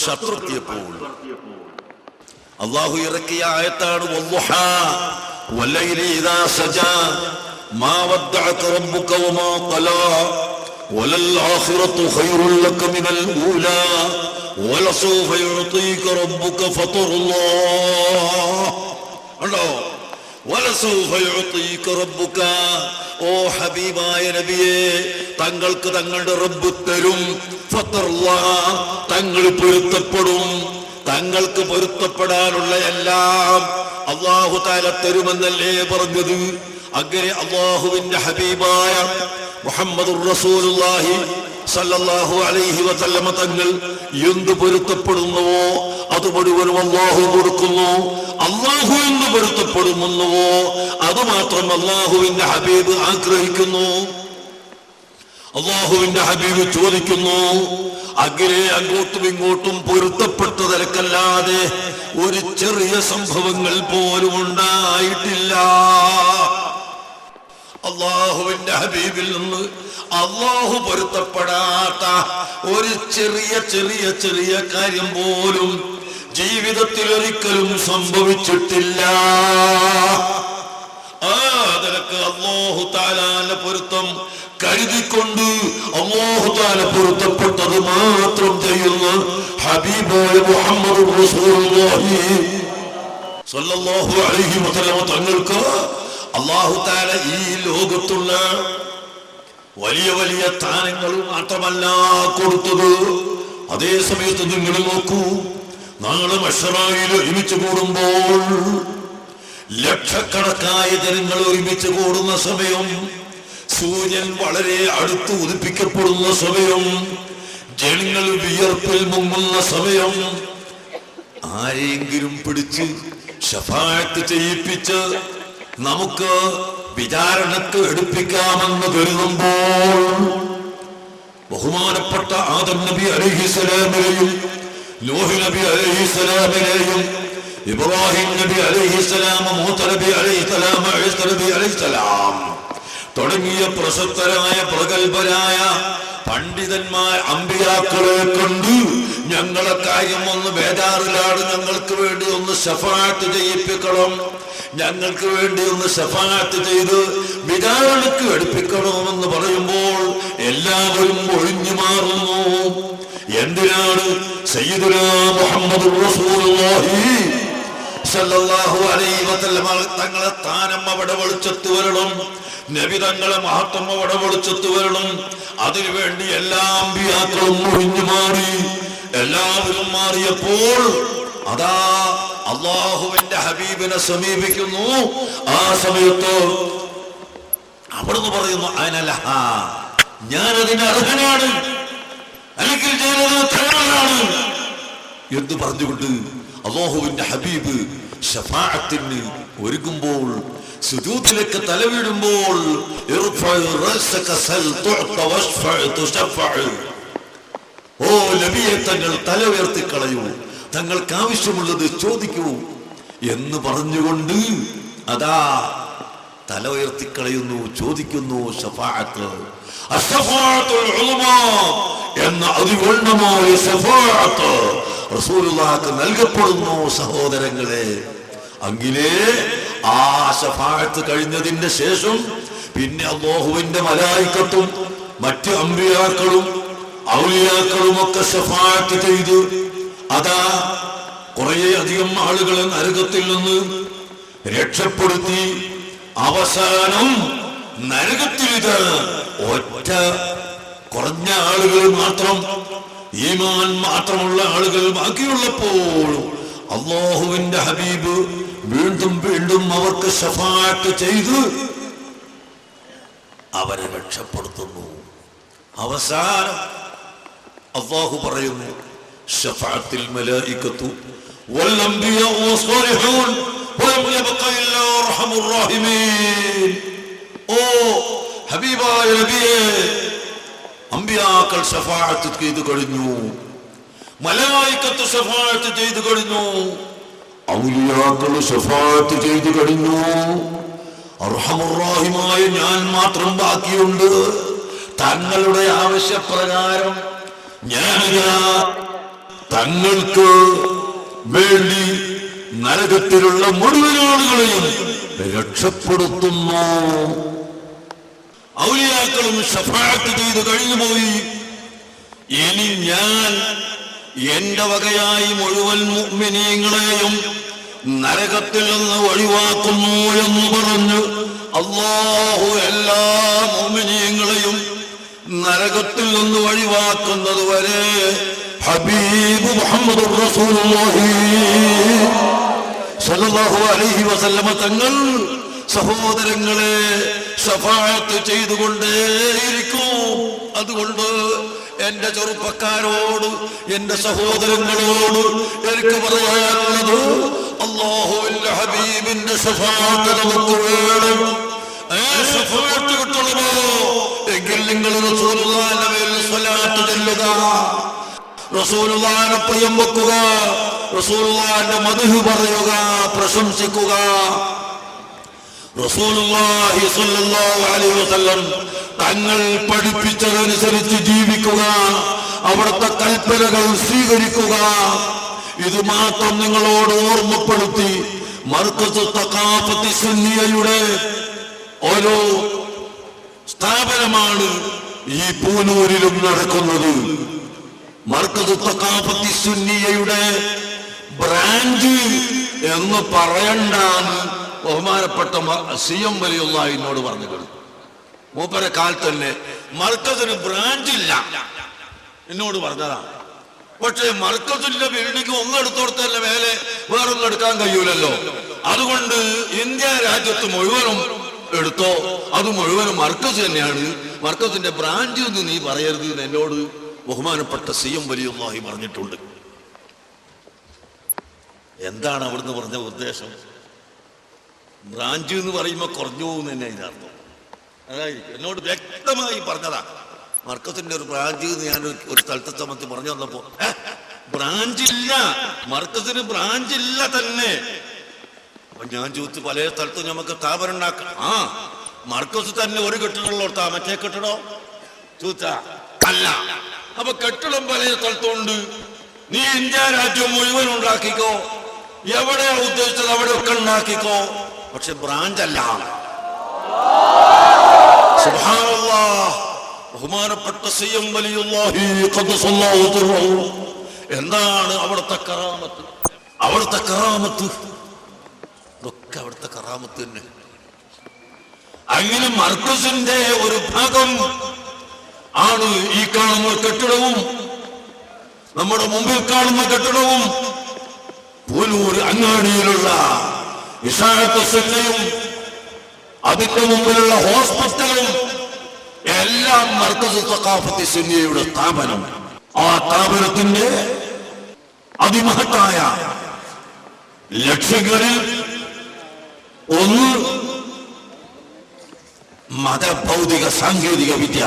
ശത്രുക്തിയപ്പോൾ അല്ലാഹു ഇറക്കിയ ആയത്താണ് വദ്ദുഹാ വല്ലൈലി ഇദാ സജാ മാ വദ്ദഅക റബ്ബുക വമാ ഖലാ വലൽ ആഖിറതു ഖൈറുൽ ലക മിനൽ ഊലാ വലസൗഫ യുഅതീക റബ്ബുക ഫതർലാ. അല്ലോ വലസൗഫ യുഅതീക റബ്ബുക, ഓ ഹബീബായ നബിയേ, തങ്ങൾക്ക് തങ്ങളുടെ റബ്ബ് തരും. ഫതർലാ, തങ്ങൾ പൊരുത്തപ്പെടും. തങ്ങൾക്ക് പൊരുത്തപ്പെടാനുള്ള എല്ലാം അല്ലാഹു തആല തരുമെന്നല്ലേ പറഞ്ഞത്. അങ്ങനെ അല്ലാഹുവിന്റെ ഹബീബായ മുഹമ്മദുർ റസൂലുള്ളാഹി സല്ലല്ലാഹു അലൈഹി വസല്ലമ തങ്ങൾ എന്ത് പൊരുത്തപ്പെടുന്നുവോ അത് മുഴുവനും അല്ലാഹു കൊടുക്കുന്നു. അല്ലാഹു എന്ത് പൊരുത്തപ്പെടുന്നുവോ അത് മാത്രം അല്ലാഹുവിന്റെ ഹബീബ് ആഗ്രഹിക്കുന്നു. അല്ലാഹുവിന്റെ ഹബീബ് ചോദിക്കുന്നു. അങ്ങനെ അങ്ങോട്ടും ഇങ്ങോട്ടും പൊരുത്തപ്പെട്ട തിരക്കല്ലാതെ ഒരു ചെറിയ സംഭവങ്ങൾ പോലും ഉണ്ടായിട്ടില്ല. അല്ലാഹുവിന്റെ ഹബീബിൽ നിന്ന് അല്ലാഹു പൊരുത്തപ്പെടാത്ത ഒരു ചെറിയ ചെറിയ ചെറിയ കാര്യം പോലും ജീവിതത്തിൽ ഒരിക്കലും സംഭവിച്ചിട്ടില്ല. ആ നിലക്ക് അല്ലാഹു തആലയുടെ പൊരുത്തം കരുതിക്കൊണ്ട് അല്ലാഹു തആല പൊരുത്തപ്പെട്ടത് മാത്രം ചെയ്യുന്ന ഹബീബായ മുഹമ്മദ് റസൂലുള്ളാഹി സ്വല്ലല്ലാഹു അലൈഹി വസല്ലം തങ്ങൾക്ക് അല്ലാഹു തആല ഈ ലോകത്തുള്ള വലിയ വലിയ സ്ഥാനങ്ങൾ മാത്രമല്ല കൊടുത്തത്. അതേ സമയത്ത് നിങ്ങൾ നോക്കൂ, നാളെ മഹ്ശറിൽ ഒരുമിച്ച് കൂടുമ്പോൾ ലക്ഷക്കണക്കായ ജനങ്ങൾ ഒരുമിച്ച് കൂടുന്ന സമയം, സൂര്യൻ വളരെ അടുത്ത് ഉദിപ്പിക്കപ്പെടുന്ന സമയം, ജനങ്ങൾ വിയർപ്പിൽ മുങ്ങുന്ന സമയം, ആരെങ്കിലും പിടിച്ച് ശഫാഅത്ത് ചെയ്യിപ്പിച്ച് നമുക്ക് വിചാരണക്ക് എടുപ്പിക്കാമെന്ന് കരുതുമ്പോൾ ബഹുമാനപ്പെട്ട ആദം നബി അലൈഹിസ്സലാമിനെയും നൂഹ് നബി അലൈഹിസ്സലാമിനെയും ഇബ്രാഹിം നബി അലൈഹിസ്സലാം, മൂസ നബി അലൈഹിസ്സലാം, ഈസ നബി അലൈഹിസ്സലാം തുടങ്ങിയ പ്രശസ്തരായ പ്രഗത്ഭരായ പണ്ഡിതന്മാർ അമ്പിയാക്കളെ കണ്ട് ഞങ്ങളെ കാര്യം ഒന്ന് ബേജാറിലാണ്, ഞങ്ങൾക്ക് വേണ്ടി ഒന്ന് ശഫാഅത്ത് ചെയ്യിപ്പിക്കണം, ഞങ്ങൾക്ക് വേണ്ടി ഒന്ന് ശഫാഅത്ത് ചെയ്ത് വിചാരണക്ക് എടുപ്പിക്കണമെന്ന് പറയുമ്പോൾ എല്ലാവരും ഒഴിഞ്ഞു മാറുന്നു. എന്തിനാണ്? സയ്യിദുനാ മുഹമ്മദുർ റസൂലുള്ളാഹി സല്ലല്ലാഹു അലൈഹി വസല്ലം തങ്ങളെ സ്ഥാനം അവിടെ വെളിച്ചത്ത് വരണം, നബി തങ്ങളെ മഹത്വം അവിടെ വെളിച്ചത്ത് വരണം. അതിനുവേണ്ടി എല്ലാ അമ്പിയാക്കളും ഒഴിഞ്ഞു മാറി. എല്ലാവരും മാറിയപ്പോൾ അതാ അല്ലാഹുവിന്റെ ഹബീബിനെ സമീപിക്കുന്നു. ആ സമയത്ത് അവിടുന്ന് പറയുന്നു, അനലഹ, ഞാനതിന് അർഹനാണ്, അല്ലെങ്കിൽ ഞാനത് തയ്യാറാണ് എന്ന് പറഞ്ഞുകൊണ്ട് അല്ലാഹുവിന്റെ ഹബീബ് ശഫാഅത്തിന് ഒരുങ്ങുമ്പോൾ, സുജൂദിലേക്ക് തലവീടുമ്പോൾ, ഓ നബിയെ, തങ്ങൾ തല ഉയർത്തിക്കളയൂ, തങ്ങൾക്ക് ആവശ്യമുള്ളത് ചോദിക്കൂ എന്ന് പറഞ്ഞുകൊണ്ട് അതാ തല ഉയർത്തിക്കളയുന്നു, ചോദിക്കുന്നു ശഫാഅത്ത്. അശ്ശഫാഅത്തുൽ ഉളമാ എന്ന അതിവണ്ണമായ ശഫാഅത്ത് റസൂലുള്ളാഹിക്ക് നൽകപ്പെടുന്നു. സഹോദരങ്ങളെ, അങ്ങിലേ ആ ശഫാഅത്ത് കഴിഞ്ഞതിന്റെ ശേഷം പിന്നെ അല്ലാഹുവിന്റെ മലായികത്തും മറ്റ് അമ്പിയാക്കളും ഔലിയാക്കളും ഒക്കെ ശഫാഅത്ത് ചെയ്തു അതാ കുറേ അധികം ആളുകളെ നരകത്തിൽ നിന്ന് രക്ഷപ്പെടുത്തി. അവസാനം നരകത്തിലിത് ഒറ്റ കുറഞ്ഞ ആളുകൾ മാത്രം, ഈമാൻ മാത്രമുള്ള ആളുകൾ ബാക്കിയുള്ളപ്പോൾ അല്ലാഹുവിന്റെ ഹബീബ് വീണ്ടും വീണ്ടും അവർക്ക് ശഫാഅത്ത് ചെയ്ത് അവരെ രക്ഷപ്പെടുത്തുന്നു. അവസാനം അല്ലാഹു പറയുന്നു, ശഫാഅത്തിൽ മലായികത്തു വൽ അംബിയാ വസ്സാലിഹൂൻ വലം യബ്ഖ ഇല്ലാ അർഹമുർ റഹീമീൻ. ഓ ഹബീബായ നബിയേ, അംബിയാക്കൾ ശഫാഅത്ത് ചെയ്തു കഴിഞ്ഞു, മലായികത്ത് ശഫാഅത്ത് ചെയ്തു കഴിഞ്ഞു, ഔലിയാക്കൾ ശഫാഅത്ത് ചെയ്തു കഴിഞ്ഞു. അർഹമുർ റഹീമായ ഞാൻ മാത്രം ബാക്കിയുണ്ട്. തങ്ങളുടെ ആവശ്യപ്രകാരം ഞാൻ തങ്ങൾക്ക് വേണ്ടി നരകത്തിലുള്ള മുഴുവൻ ആളുകളെയും രക്ഷപ്പെടുത്തുന്നു. ഔലിയാക്കളും ശഫാഅത്ത് ചെയ്തു കഴിഞ്ഞുപോയി. ഇനി ഞാൻ എന്റെ വകയായി മുഴുവൻ മുഅ്മിനീങ്ങളെയും നരകത്തിൽ നിന്ന് ഒഴിവാക്കുന്നു എന്ന് പറഞ്ഞ് അല്ലാഹു എല്ലാ മുഅ്മിനീങ്ങളെയും നരകത്തിൽ നിന്ന് ഒഴിവാക്കുന്നത് വരെ ഹബീബ് മുഹമ്മദുർ റസൂലുള്ളാഹി സ്വല്ലല്ലാഹു അലൈഹി വസല്ലമ തങ്ങൾ സഹോദരങ്ങളെ ശഫാഅത്ത് ചെയ്തുകൊണ്ടേയിരിക്കും. അതുകൊണ്ട് എന്റെ ചെറുപ്പക്കാരോട്, എന്റെ സഹോദരങ്ങളോട് എനിക്ക് പറയാനുള്ളത്, അല്ലാഹുവിന്റെ ഹബീബിന്റെ ശഫാഅത്ത് നമുക്ക് വേണം. ശഫാഅത്ത് കിട്ടണമോ എങ്കിൽ നിങ്ങൾ റസൂലുള്ളാഹിന്റെ മേൽ സ്വലാത്ത് ചൊല്ലുക, റസൂലുള്ളാഹിനെ പ്രിയം വെക്കുക, റസൂലുള്ളാഹിന്റെ മദ്ഹ് പറയുക, പ്രശംസിക്കുക. റസൂലുള്ളാഹി സ്വല്ലല്ലാഹു അലൈഹി വസല്ലം തങ്ങൾ പഠിപ്പിച്ചതനുസരിച്ച് ജീവിക്കുക, അവിടുത്തെ കൽപ്പനകൾ സ്വീകരിക്കുക. ഇത് മാത്രം നിങ്ങളോട് ഓർമ്മപ്പെടുത്തി മർക്കസ് തഖാഫത്തി സുന്നിയയുടെ ഓരോ സ്ഥാപനമാണ് ഈ പൂനൂരിലും നടക്കുന്നത്. മർക്കസ് തഖാഫത്തി സുന്നിയയുടെ ബ്രാഞ്ച് എന്ന് പറയണ്ടാന്ന് ബഹുമാനപ്പെട്ട CM വലിയുള്ളാഹി എന്നോട് പറഞ്ഞു. മൂപ്പരെ കാലത്ത് തന്നെ മർക്കസിന് ബ്രാഞ്ചില്ല എന്നോട് പറഞ്ഞതാണ്. പക്ഷേ മർക്കസിന്റെ ബിൽഡിംഗ് ഒന്നെടുത്തോടത്തല്ല മേലെ വേറൊന്നും എടുക്കാൻ കഴിയൂലല്ലോ. അതുകൊണ്ട് ഇന്ത്യ രാജ്യത്ത് മുഴുവനും എടുത്തോ, അത് മുഴുവനും മർക്കസ് തന്നെയാണ്. മർക്കസിന്റെ ബ്രാഞ്ച് എന്ന് നീ പറയരുത് എന്ന് എന്നോട് ബഹുമാനപ്പെട്ട CM വലിയുള്ളാഹി പറഞ്ഞിട്ടുണ്ട്. എന്താണ് അവിടുന്ന് പറഞ്ഞ ഉദ്ദേശം? ബ്രാഞ്ച് എന്ന് പറയുമ്പോൾ കുറഞ്ഞു പോകുന്നു തന്നെ ഇതിനർത്ഥം. അതായിരിക്കും എന്നോട് വ്യക്തമായി പറഞ്ഞതാ. മർക്കസിന്റെ ഒരു ബ്രാഞ്ച് ഞാൻ ഒരു സ്ഥലത്തെ സംബന്ധിച്ച് പറഞ്ഞു തന്നപ്പോ ബ്രാഞ്ചില്ല, മർക്കസിന് ബ്രാഞ്ചില്ല തന്നെ. അപ്പൊ ഞാൻ ചോദിച്ചു, പല സ്ഥലത്തും നമുക്ക് സ്ഥാപനം ഉണ്ടാക്കാം. മർക്കസ് തന്നെ ഒരു കെട്ടിടമുള്ളോർത്താ മറ്റേ കെട്ടിടോ ചോദിച്ചാ അല്ല. അപ്പൊ കെട്ടിടം പല സ്ഥലത്തുണ്ട്. നീ ഇന്ത്യ രാജ്യം മുഴുവൻ ഉണ്ടാക്കിക്കോ, എവിടെയാ ഉദ്ദേശിച്ചത് അവിടെയൊക്കെ ഉണ്ടാക്കിക്കോ, പക്ഷെ ബ്രാഞ്ചല്ല. സുബ്ഹാനല്ലാഹ്. ബഹുമാനപ്പെട്ട CM വലിയുള്ളാഹി ഖദ്ദസല്ലാഹു സിർറഹു എന്താണ് അവിടുത്തെ കറാമത്ത്? അവിടുത്തെ കറാമത്ത് ഇതൊക്കെ അവിടുത്തെ കറാമത്ത് തന്നെ. അങ്ങനെ മർക്കസിന്റെ ഒരു ഭാഗം ആണ് ഈ കാണുന്ന കെട്ടിടവും നമ്മുടെ മുമ്പിൽ കാണുന്ന കെട്ടിടവും പൂനൂർ അങ്ങാടിയിലുള്ള ഇശാഅത്ത് സുന്നയും അതിന്റെ മുമ്പിലുള്ള ഹോസ്പിറ്റലും എല്ലാം മർക്കസ് തഖാഫത്തി സുന്നിയയുടെ സ്ഥാപനം. ആ സ്ഥാപനത്തിന്റെ അതിമഹത്തായ ലക്ഷ്യങ്ങളിൽ ഒന്ന് മതഭൗതിക സാങ്കേതിക വിദ്യ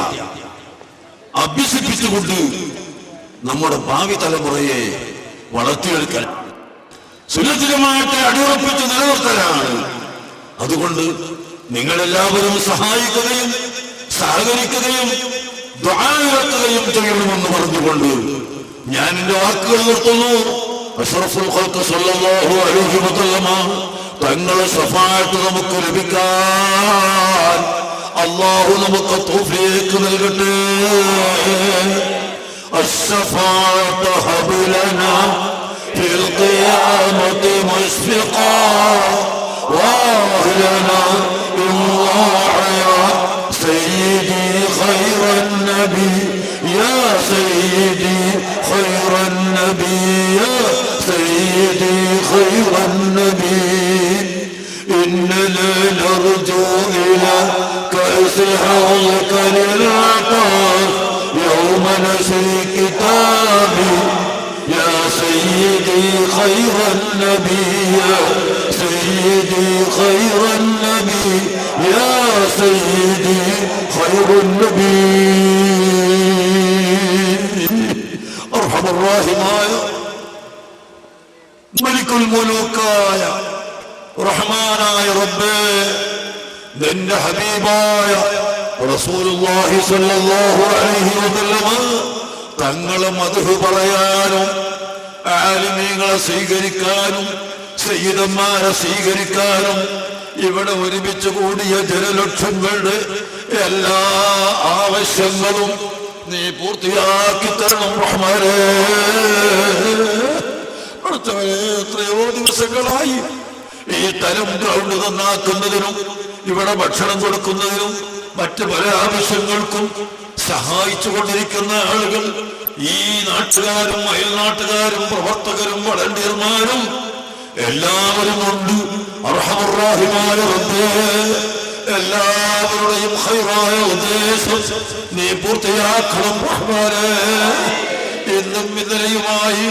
അഭ്യസിപ്പിച്ചുകൊണ്ട് നമ്മുടെ ഭാവി തലമുറയെ വളർത്തിയെടുക്കൽ, സുരക്ഷിതമായിട്ട് അടിയുറപ്പിച്ച് നിലനിർത്തലാണ്. അതുകൊണ്ട് നിങ്ങളെല്ലാവരും സഹായിക്കുകയും സഹകരിക്കുകയും ദുആ ഇറക്കുകയും ചെയ്യണമെന്ന് പറഞ്ഞുകൊണ്ട് ഞാൻ എന്റെ വാക്കുകൾ നിർത്തുന്നു. അഷ്റഫുൽ ഖൽഖ് സ്വല്ലല്ലാഹു അലൈഹി വസല്ലമ തങ്ങളുടെ ശഫാഅത്ത് നമുക്ക് ലഭിക്കാൻ അല്ലാഹു നമുക്ക് തൗഫീഖ് നൽകട്ടെ. الشفاعة هب لنا في القيامة مشفقا واهلنا الله يا سيدي خير النبي يا سيدي خير النبي يا سيدي خير النبي إننا نرجو إلى كأس حوضك للعطاش يوم نشر كتابي يا سيدي خير النبي يا سيدي خير النبي يا سيدي خير النبي أرحم الراحمين ملك الملوك يا റഹ്മാനായ റബ്ബേ നിന്റെ ഹബീബായ റസൂലുള്ളാഹി സ്വല്ലല്ലാഹു അലൈഹി വസല്ലം തങ്ങളെ മദ്ഹ് പറയാനും ആലിമീങ്ങളെ സ്വീകരിക്കാനും സയ്യിദന്മാരെ സ്വീകരിക്കാനും ഇവിടെ ഒരുമിച്ച് കൂടിയ ജനലക്ഷങ്ങളുടെ എല്ലാ ആവശ്യങ്ങളും നീ പൂർത്തിയാക്കി തരണം റഹ്മാനേ. എത്രയോ ദിവസങ്ങളായി ഈ തരം ഗ്രൗണ്ട് നന്നാക്കുന്നതിനും ഇവിടെ ഭക്ഷണം കൊടുക്കുന്നതിനും മറ്റ് പല ആവശ്യങ്ങൾക്കും സഹായിച്ചു കൊണ്ടിരിക്കുന്ന ആളുകൾ ഈ നാട്ടുകാരും അയൽനാട്ടുകാരും പ്രവർത്തകരും വളണ്ടിയർമാരും എല്ലാവരും ഉണ്ട്. അർഹമർറാഹിമായ റബ്ബേ എല്ലാവരുടെയും ഖൈറായ ഉദ്ദേശം നീ പൂർത്തിയാക്കണം റഹ്മാനേ. ഇന്നും ഇന്നലെയുമായി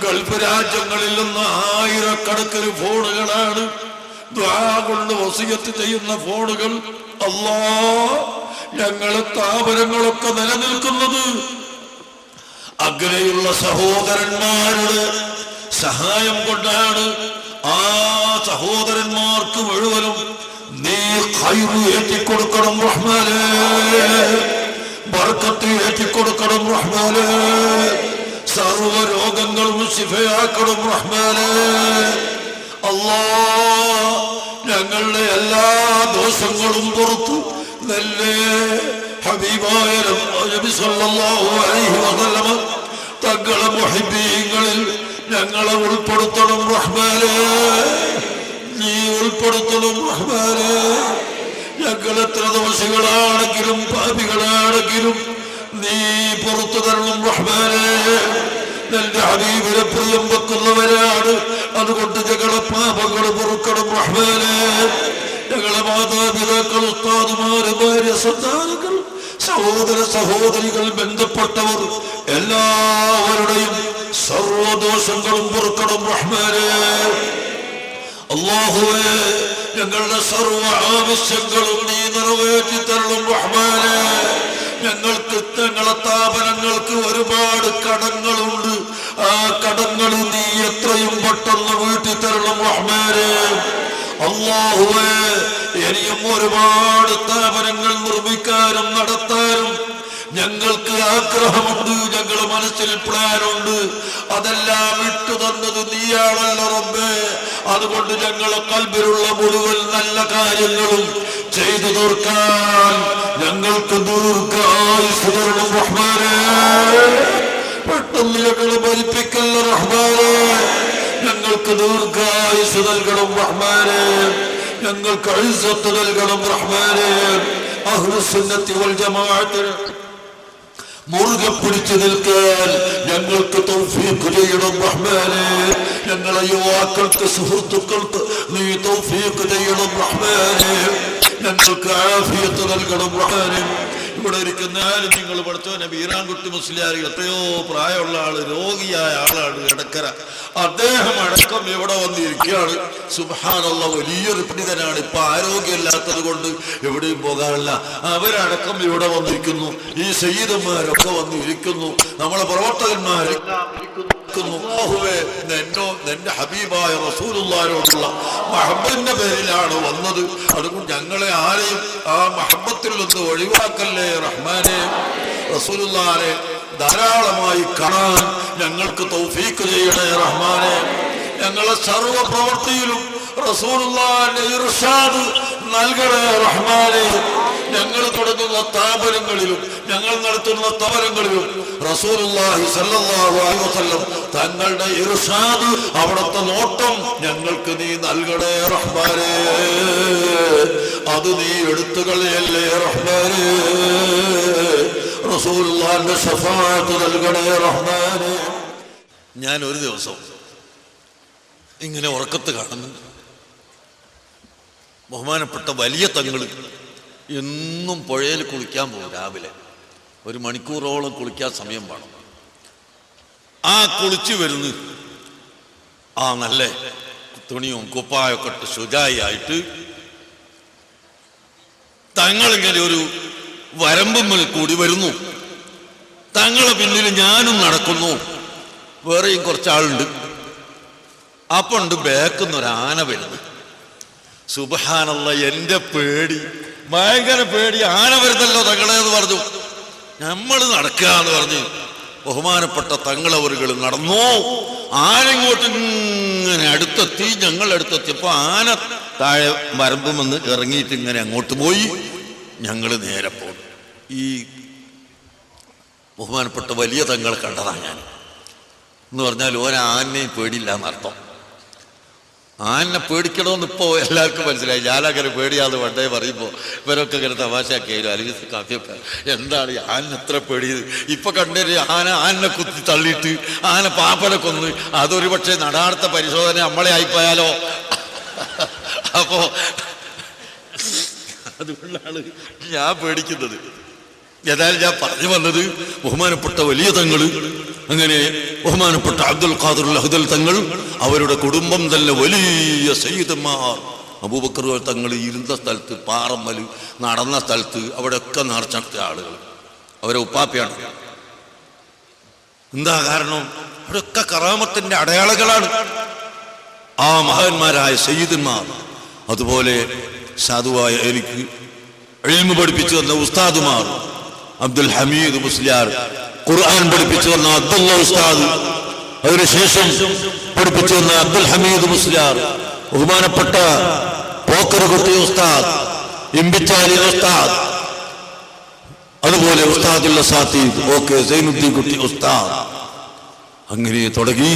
ഗൾഫ് രാജ്യങ്ങളിൽ നിന്ന് ആയിരക്കണക്കിന് ഫോണുകളാണ് ദുആ കൊണ്ട് വസിയത്ത് ചെയ്യുന്ന ഫോണുകൾ. അല്ലാഹ് ഞങ്ങളെ സ്ഥാപനങ്ങളൊക്കെ നിലനിൽക്കുന്നത് അങ്ങനെയുള്ള സഹോദരന്മാരുടെ സഹായം കൊണ്ടാണ്. ആ സഹോദരന്മാർക്ക് മുഴുവനും നീ ഖൈർ ഏറ്റിക്കൊടുക്കണം റഹ്മാനേ, ബർക്കത്ത് ഏറ്റിക്കൊടുക്കണം റഹ്മാനേ, സർവ രോഗങ്ങളും ശിഫയാക്കണം റഹ്മാനേ. അല്ലാഹ് ഞങ്ങളുടെ എല്ലാ ദോഷങ്ങളും പുറത്തു നല്ലേ ഹബീബായ നബി സല്ലല്ലാഹു അലൈഹി വസല്ലം തങ്ങളെ മുഹിബ്ബീങ്ങളിൽ ഞങ്ങളെ ഉൾപ്പെടുത്തണം റഹ്മാനേ, നീ ഉൾപ്പെടുത്തണം റഹ്മാനേ. ഞങ്ങൾ എത്ര ദോഷികളാണെങ്കിലും പാപികളാണെങ്കിലും നീ പുറത്തു തരണം റഹ്മാനേ. നിന്റെ ഹബീബിനെ പ്രിയം വെക്കുന്നവരാണ്, അതുകൊണ്ട് ഞങ്ങളെ പാപങ്ങൾ പൊറുക്കണം റഹ്മാനേ. ഞങ്ങളെ മാതാപിതാക്കൾ, ഉസ്താദുമാര്, ഭാര്യ, സന്താനങ്ങൾ, സഹോദര സഹോദരികൾ, ബന്ധപ്പെട്ടവർ എല്ലാവരുടെയും സർവദോഷങ്ങളും പൊറുക്കണം റഹ്മാനേ. അല്ലാഹുവേ ഞങ്ങളുടെ സർവ ആവശ്യങ്ങളും നീ നിറവേറ്റി തരണം റഹ്മാനേ. ഞങ്ങൾക്ക് ഞങ്ങളെ സ്ഥാപനങ്ങൾക്ക് ഒരുപാട് കടങ്ങളുണ്ട്, ആ കടങ്ങൾ നീ എത്രയും പെട്ടെന്ന് വീട്ടി തരണം റഹ്മാനേ. അല്ലാഹുവേ ഇനിയും ഒരുപാട് സ്ഥാപനങ്ങൾ നിർമ്മിക്കാനും നടത്താനും ഞങ്ങൾക്ക് ആഗ്രഹമുണ്ട്, ഞങ്ങളുടെ മനസ്സിൽ പ്ലാനുണ്ട്. അതെല്ലാം ഇട്ടു തന്നത് നീയാണല്ലോ റബ്ബേ. അതുകൊണ്ട് ഞങ്ങളെ ഖൽബിലുള്ള മുഴുവൻ നല്ല കാര്യങ്ങളും ചെയ്തു തീർക്കാൻ ഞങ്ങൾക്ക് ദീർഘായുസ്സ് തരണം റഹ്മാനേ. പെട്ടെന്ന് ഞങ്ങളെ മരിപ്പിക്കല്ല റഹ്മാനേ. ഞങ്ങൾക്ക് ദീർഘായുസ്സ് നൽകണം റഹ്മാനേ, ഞങ്ങൾക്ക് ഇസ്സത്ത് നൽകണം റഹ്മാനേ. അഹ്ലുസുന്നത്തി വൽ ജമാഅത്തിന് മുറുകെ പിടിച്ചു നിൽക്കാൻ ഞങ്ങൾക്ക് തൗഫീഖ് ചെയ്യണം റഹ്മാനേ. ഞങ്ങളെ യുവാക്കൾക്ക്, സുഹൃത്തുക്കൾക്ക് നീ തൗഫീഖ് ചെയ്യണം റഹ്മാനേ. ഞങ്ങൾക്ക് ആഫിയത്ത് നൽകണം റഹ്മാനേ. ഇവിടെ ഇരിക്കുന്ന നിങ്ങൾ പഠിച്ചവനെ ബീരാൻകുട്ടി മുസ്ലിയാർ എത്രയോ പ്രായമുള്ള ആള്, രോഗിയായ ആളാണ്, ഇടക്കര. അദ്ദേഹം അടക്കം ഇവിടെ വന്നിരിക്കുകയാണ്. സുബ്ഹാനല്ലാഹ്, വലിയൊരു പണ്ഡിതനാണ്. ഇപ്പൊ ആരോഗ്യമില്ലാത്തത് കൊണ്ട് എവിടെയും പോകാറില്ല. അവരടക്കം ഇവിടെ വന്നിരിക്കുന്നു. ഈ സയ്യിദന്മാരൊക്കെ വന്നിരിക്കുന്നു. നമ്മളെ പ്രവർത്തകന്മാരെല്ലാം ഇരിക്കുന്നു. നിന്റെ ഹബീബായ റസൂലുള്ളാഹിയോടുള്ള മഹബത്തിന്റെ പേരിലാണ് വന്നത്. അതുകൊണ്ട് ഞങ്ങളെ ആരെയും ആ മഹബത്തിൽ നിന്ന് ഒഴിവാക്കല്ലേ റഹ്മാനേ. റസൂലുള്ളാഹിനെ ധാരാളമായി കാണാൻ ഞങ്ങൾക്ക് തൗഫീഖ് ചെയ്യണേ റഹ്മാനേ. ഞങ്ങളെ സർവ്വ പ്രവൃത്തിയിലും റസൂലുള്ളാഹിന്റെ ഇർഷാദ് നൽകണേ റഹ്മാനേ. ഞങ്ങൾ തുടങ്ങുന്ന സ്ഥാപനങ്ങളിലും ഞങ്ങൾ നടത്തുന്ന സ്ഥാപനങ്ങളിലും റസൂലുള്ളാഹി സ്വല്ലല്ലാഹു അലൈഹി വസല്ലം തങ്ങളുടെ ഇർഷാദ്, അവിടുത്തെ നോട്ടം ഞങ്ങൾക്ക് നീ നൽകണേ റഹ്മാനേ. അത് നീ എടുത്തുകളയല്ലേ റഹ്മാനേ. റസൂലുള്ളാഹിന്റെ ശഫാഅത്ത് നൽകണേ റഹ്മാനേ. ഞാൻ ഒരു ദിവസം ഇങ്ങനെ ഉറക്കത്ത് കാണുന്നു, ബഹുമാനപ്പെട്ട വലിയ തങ്ങൾ എന്നും പുഴയിൽ കുളിക്കാൻ പോകും. രാവിലെ 1 മണിക്കൂറോളം കുളിക്കാൻ സമയം വേണം. ആ കുളിച്ചു വരുന്നു, ആ നല്ല തുണിയും കുപ്പായൊക്കെ ഇട്ട് ശുചായിട്ട് തങ്ങളിങ്ങനെ ഒരു വരമ്പുമ്മൽ കൂടി വരുന്നു. തങ്ങളെ പിന്നിൽ ഞാനും നടക്കുന്നു, വേറെയും കുറച്ചാളുണ്ട്. അപ്പൊ ഉണ്ട് ബാക്കിന്ന് ആന വരുന്നു. സുബ്ഹാനല്ലാഹ്, എന്റെ പേടി, ഭയങ്കര പേടി. ആന വരുന്നല്ലോ തങ്ങളെന്ന് പറഞ്ഞു. നമ്മൾ നടക്കുക എന്ന് പറഞ്ഞ് ബഹുമാനപ്പെട്ട തങ്ങളവരുകൾ നടന്നു. ആന ഇങ്ങോട്ട് ഇങ്ങനെ അടുത്തെത്തി. ഞങ്ങൾ അടുത്തെത്തിയപ്പോ ആന താഴെ വരമ്പും വന്ന് ഇറങ്ങിയിട്ട് ഇങ്ങനെ അങ്ങോട്ട് പോയി. ഞങ്ങൾ നേരെ പോകും. ഈ ബഹുമാനപ്പെട്ട വലിയ തങ്ങൾ കണ്ടതാ ഞാൻ എന്ന് പറഞ്ഞാൽ ഒരാനയും പേടിയില്ല എന്നർത്ഥം. ആനെ പേടിക്കണമെന്ന് ഇപ്പോൾ എല്ലാവർക്കും മനസ്സിലായി. ഞാനങ്ങനെ പേടിയാതെ പണ്ടേ പറയുമ്പോൾ ഇവരൊക്കെ ഇങ്ങനെ തമാശയാക്കിയാലും അല്ലെങ്കിൽ കാഫിയൊക്കെ എന്താണ് ആന എത്ര പേടിയത്. ഇപ്പൊ കണ്ടൊരു ആനെ കുത്തി തള്ളിയിട്ട് ആന പാപ്പനെ കൊന്ന് അതൊരു പക്ഷേ നടാർത്ത പരിശോധന നമ്മളെ ആയിപ്പോയാലോ. അപ്പോ അതുകൊണ്ടാണ് ഞാൻ പേടിക്കുന്നത്. ഏതായാലും ഞാൻ പറഞ്ഞു വന്നത്, ബഹുമാനപ്പെട്ട വലിയ തങ്ങള്, അങ്ങനെ ബഹുമാനപ്പെട്ട അബ്ദുൽ ഖാദിർ അഹ്ദൽ തങ്ങൾ, അവരുടെ കുടുംബം തന്നെ വലിയ സയ്യിദന്മാർ. അബൂബക്കർ തങ്ങൾ ഇരുന്ന സ്ഥലത്ത്, പാറമ്മല് നടന്ന സ്ഥലത്ത് അവിടെയൊക്കെ നടത്തിയ ആളുകൾ അവരെ ഉപ്പാപ്പയാണ്. എന്താ കാരണം? അവിടെയൊക്കെ കറാമത്തിന്റെ അടയാളങ്ങളാണ് ആ മഹാന്മാരായ സയ്യിദന്മാർ. അതുപോലെ സാധുവായ എനിക്ക് ഇൽമു പഠിപ്പിച്ചു തന്ന ഉസ്താദുമാർ, അബ്ദുൽ ഹമീദ് മുസ്ലിയാർ, ഖുർആൻ പഠിപ്പിച്ചു തന്ന അബ്ദുള്ള ഉസ്താദ്, അതിനുശേഷം പഠിപ്പിച്ചു തന്ന അബ്ദുൽ ഹമീദ് മുസ്ലിയാർ, ബഹുമാനപ്പെട്ട പോക്കറുകുട്ടി ഉസ്താദ്, ഇമ്പിച്ചാലി ഉസ്താദ്, അതുപോലെ ഉസ്താദുള്ള സാത്തീദ്, ഓക്കെ സൈനുദ്ദീൻ കുട്ടി ഉസ്താദ്, അങ്ങനെ തുടങ്ങി